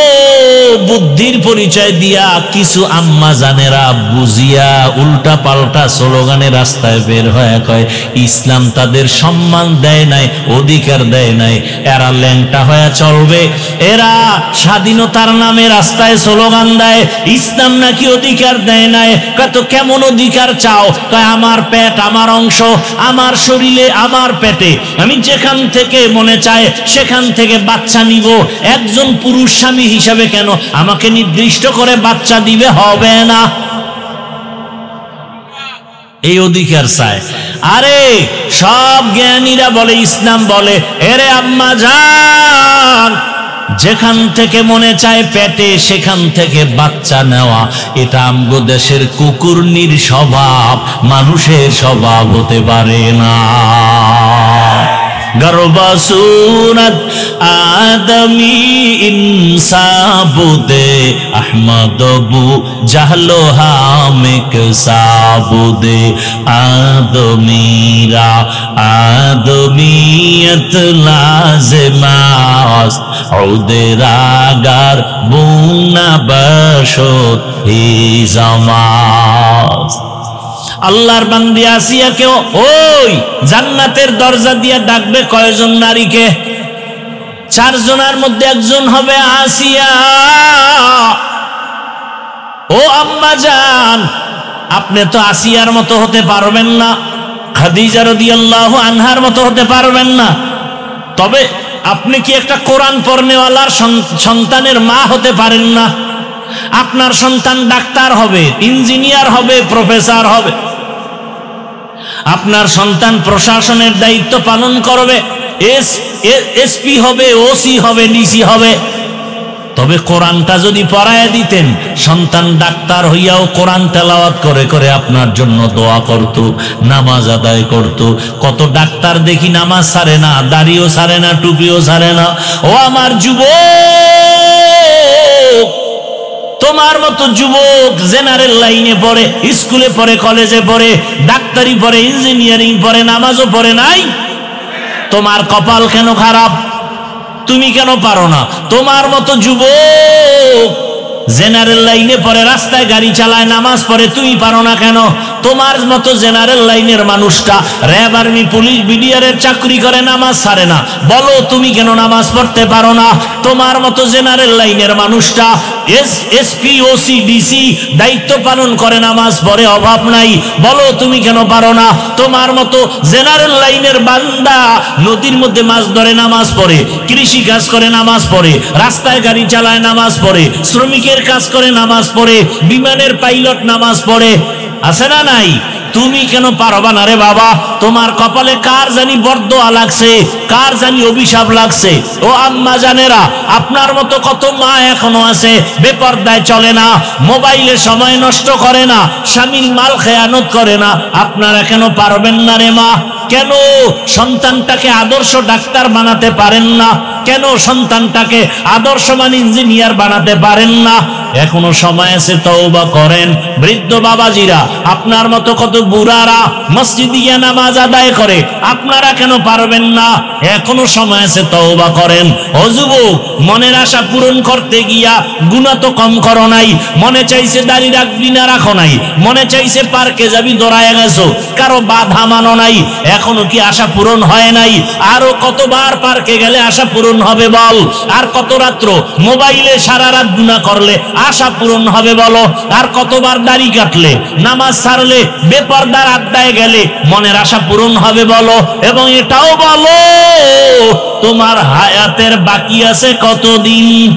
বুদ্ধির পরিচয় দিয়া কিছু আম্মা জানেরা বুঝিয়া উল্টা পাল্টা স্লোগানে রাস্তায় বের হয়ে কয় ইসলাম তাদের সম্মান দেয় নাই, অধিকার দেয় নাই, এরা ল্যাংটা হয়ে চলবে। এরা স্বাধীনতার নামে রাস্তায় স্লোগান দেয়, ইসলাম নাকি অধিকার দেয় নাই। কত কেমন অধিকার চাও? কয় আমার পেট, আমার অংশ, আমার শরীরে, আমার পেটে আমি যেখান থেকে মনে চায় সেখান থেকে বাচ্চা নিব। একজন পুরুষ স্বামী হিসাবে কেন আমাকে নির্দিষ্ট করে বাচ্চা দিবে? হবে না। এই অধিকার চায়। আরে সব জ্ঞানীরা বলে, ইসলাম বলে, এরে আম্মা জান, যেখান থেকে মনে চায় পেটে সেখান থেকে বাচ্চা নেওয়া, এটা আমগো দেশের কুকুরনির স্বভাব, মানুষের স্বভাব হতে পারে না। গর্বসুরত আদমি ইনসাবুদে আহমদবু জাহলো হামিক সাবুদে আদমিরা আদমিয়ত লাজমাস উদরাগার বুনা বশত হি জামাস। আল্লাহর বান্দি আসিয়াকেও ওই জান্নাতের দরজা দিয়ে ডাকবে কয়জন নারীকে? 4 জনের মধ্যে একজন হবে আসিয়া। ও আম্মা জান, আপনি তো আসিয়ার মতো হতে পারবেন না, খাদিজা রাদিয়াল্লাহু আনহার মতো হতে পারবেন না। তবে আপনি কি একটা কোরআন পড়নেওয়ালার সন্তানের মা হতে পারেন না? আপনার সন্তান ডাক্তার হবে, ইঞ্জিনিয়ার হবে, প্রফেসর হবে। আপনার সন্তান প্রশাসনের দায়িত্ব পালন করবে, এসপি হবে, ওসি হবে, ডিসি হবে। তবে কোরআনটা যদি পড়ায় দিতেন, সন্তান ডাক্তার হইয়াও কোরআন তেলাওয়াত করে করে আপনার জন্য দোয়া করত, নামাজ আদায় করত। কত ডাক্তার দেখি নামাজ ছাড়ে না, দাড়িও ছাড়ে না, টুপিও ছাড়ে না। ও আমার যুবক, তোমার মতো যুবক জেনারেল লাইনে পড়ে, স্কুলে পড়ে, কলেজে পড়ে, ডাক্তারি পড়ে, ইঞ্জিনিয়ারিং পড়ে, নামাজও পড়ে নাই। তোমার কপাল কেন খারাপ? তুমি কেন পারো না? তোমার মতো যুবক জেনারেল লাইনে পড়ে, রাস্তায় গাড়ি চালায়, নামাজ পড়ে, তুমি পারো না কেন? তোমার মতো জেনারেল লাইনের মানুষটা র্যাব, আর্মি, পুলিশ, বিডিআরের চাকরি করে, নামাজ ছাড়ে না। বলো তুমি কেন নামাজ পড়তে পারো না? তোমার মতো জেনারেল লাইনের মানুষটা এসপি, ওসি, ডিসি দায়িত্ব পালন করে, নামাজ পড়ে, অভাব নাই। বলো তুমি কেন পারো না? তোমার মতো জেনারেল লাইনের বান্দা নদীর মধ্যে মাছ ধরে, নামাজ পড়ে, কৃষি কাজ করে, নামাজ পড়ে, রাস্তায় গাড়ি চালায়, নামাজ পড়ে, শ্রমিকের কাজ করে, নামাজ পড়ে, বিমানের পাইলট নামাজ পড়ে, আছে না নাই? তুমি কেন পারবা না রে বাবা? তোমার কপালে কার জানি বরদোয়া লাগছে, কার জানি অভিশাপ লাগছে। ও আম্মা জানেরা, আপনার মতো কত মা এখনো আছে বেপরদায় চলে না, মোবাইলে সময় নষ্ট করে না, স্বামীর মাল খেয়ানত করে না। আপনারা কেন পারবেন না রে মা? কেন সন্তানটাকে আদর্শ ডাক্তার বানাতে পারেন না? কেন সন্তানটাকে আদর্শবান ইঞ্জিনিয়ার বানাতে পারেন না? এখনো সময় আছে, তওবা করেন। বৃদ্ধ বাবাজিরা, আপনার মতো কত বুড়ারা মসজিদে গিয়ে নামাজ আদায় করে, আপনারা কেন পারবেন না? এখনো সময় আছে, তওবা করেন। ও যুবক, মনের আশা পূরণ করতে গিয়া গুনাহ তো কম করো নাই। মনে চাইছে দাড়ি রাখবি না, রাখো নাই। মনে চাইছে পার্কে যাবি, দৌড়ায় গেছো, কারো বাধা মানো নাই। এখনো কি আশা পূরণ হয় নাই? আরো কতবার পার্কে গেলে আশা পূরণ হবে বল? আর কত রাত্র মোবাইলে সারা রাত গুনাহ করলে আশা পূরণ হবে বলো? আর কতবার দাড়ি কাটলে, নামাজ ছাড়লে, বেপরদার আড্ডায় গেলে মনের আশা পূরণ হবে বলো? এবং এটাও বলো, তোমার হায়াতের বাকি আছে কতদিন?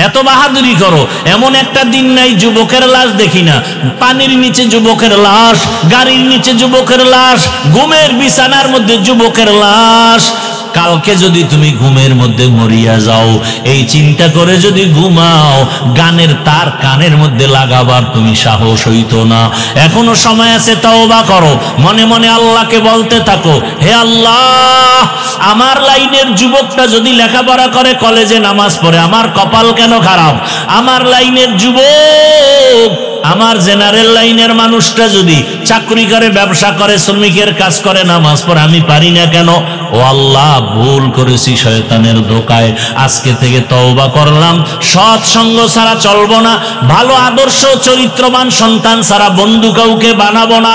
এত বাহাদুরি করো, এমন একটা দিন নাই যুবকের লাশ দেখি না। পানির নিচে যুবকের লাশ, গাড়ির নিচে যুবকের লাশ, ঘুমের বিছানার মধ্যে যুবকের লাশ। কালকে যদি তুমি ঘুমের মধ্যে মরিয়া যাও, এই চিন্তা করে যদি ঘুমাও, গানের তার কানের মধ্যে লাগাবার তুমি সাহস হইতো না। এখনো সময় আছে, তওবা করো। মনে মনে আল্লাহকে বলতে থাকো, হে আল্লাহ, আমার লাইনের যুবকটা যদি লেখাপড়া করে, কলেজে নামাজ পড়ে, আমার কপাল কেন খারাপ? আমার লাইনের যুবক, আমার জেনারেল লাইনের মানুষটা যদি চাকরি করে, ব্যবসা করে, শ্রমিকের কাজ করে, নামাজ পড়ে, আমি পারি না কেন? ও আল্লাহ, ভুল করেছি শয়তানের ধোকায়। আজকে থেকে তওবা করলাম, সৎ সঙ্গ ছাড়া চলবো না, ভালো আদর্শ চরিত্রবান সন্তান ছাড়া বন্ধু কাউকে বানাবো না,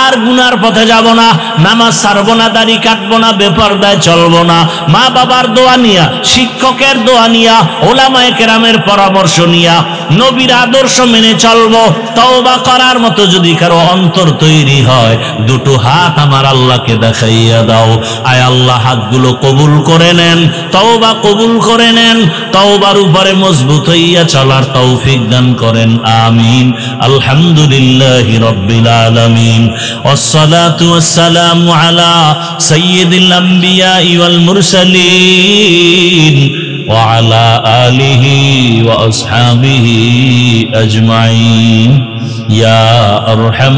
আর গুনার পথে যাব না, নামাজ ছাড়বো না, দাড়ি কাটবো না, বেপরদায় চলবো না। মা বাবার দোয়া নিয়া, শিক্ষকের দোয়া নিয়া, ওলামায়ে কেরামের পরামর্শ নিয়া নবীর আদর্শ মেনে চলবো। তওবা করার মতো যদি কারো অন্তর তৈরি হয়, দুটো হাত আমার আল্লাহকে দেখাইয়া দাও। আয় আল্লাহ, হাতগুলো কবুল করে নেন, তওবা কবুল করে নেন, তওবার উপরে মজবুত হইয়া চলার তৌফিক দান করেন। আমিন। আলহামদুলিল্লাহি রাব্বিল আলামিন, ওয়াসসালাতু ওয়াসসালামু আলা সাইয়্যিদিল আমবিয়া ওয়াল মুরসালিন ওয়া আলা আলিহি ওয়া আসহাবিহি আজমাইন। ইয়া আরহাম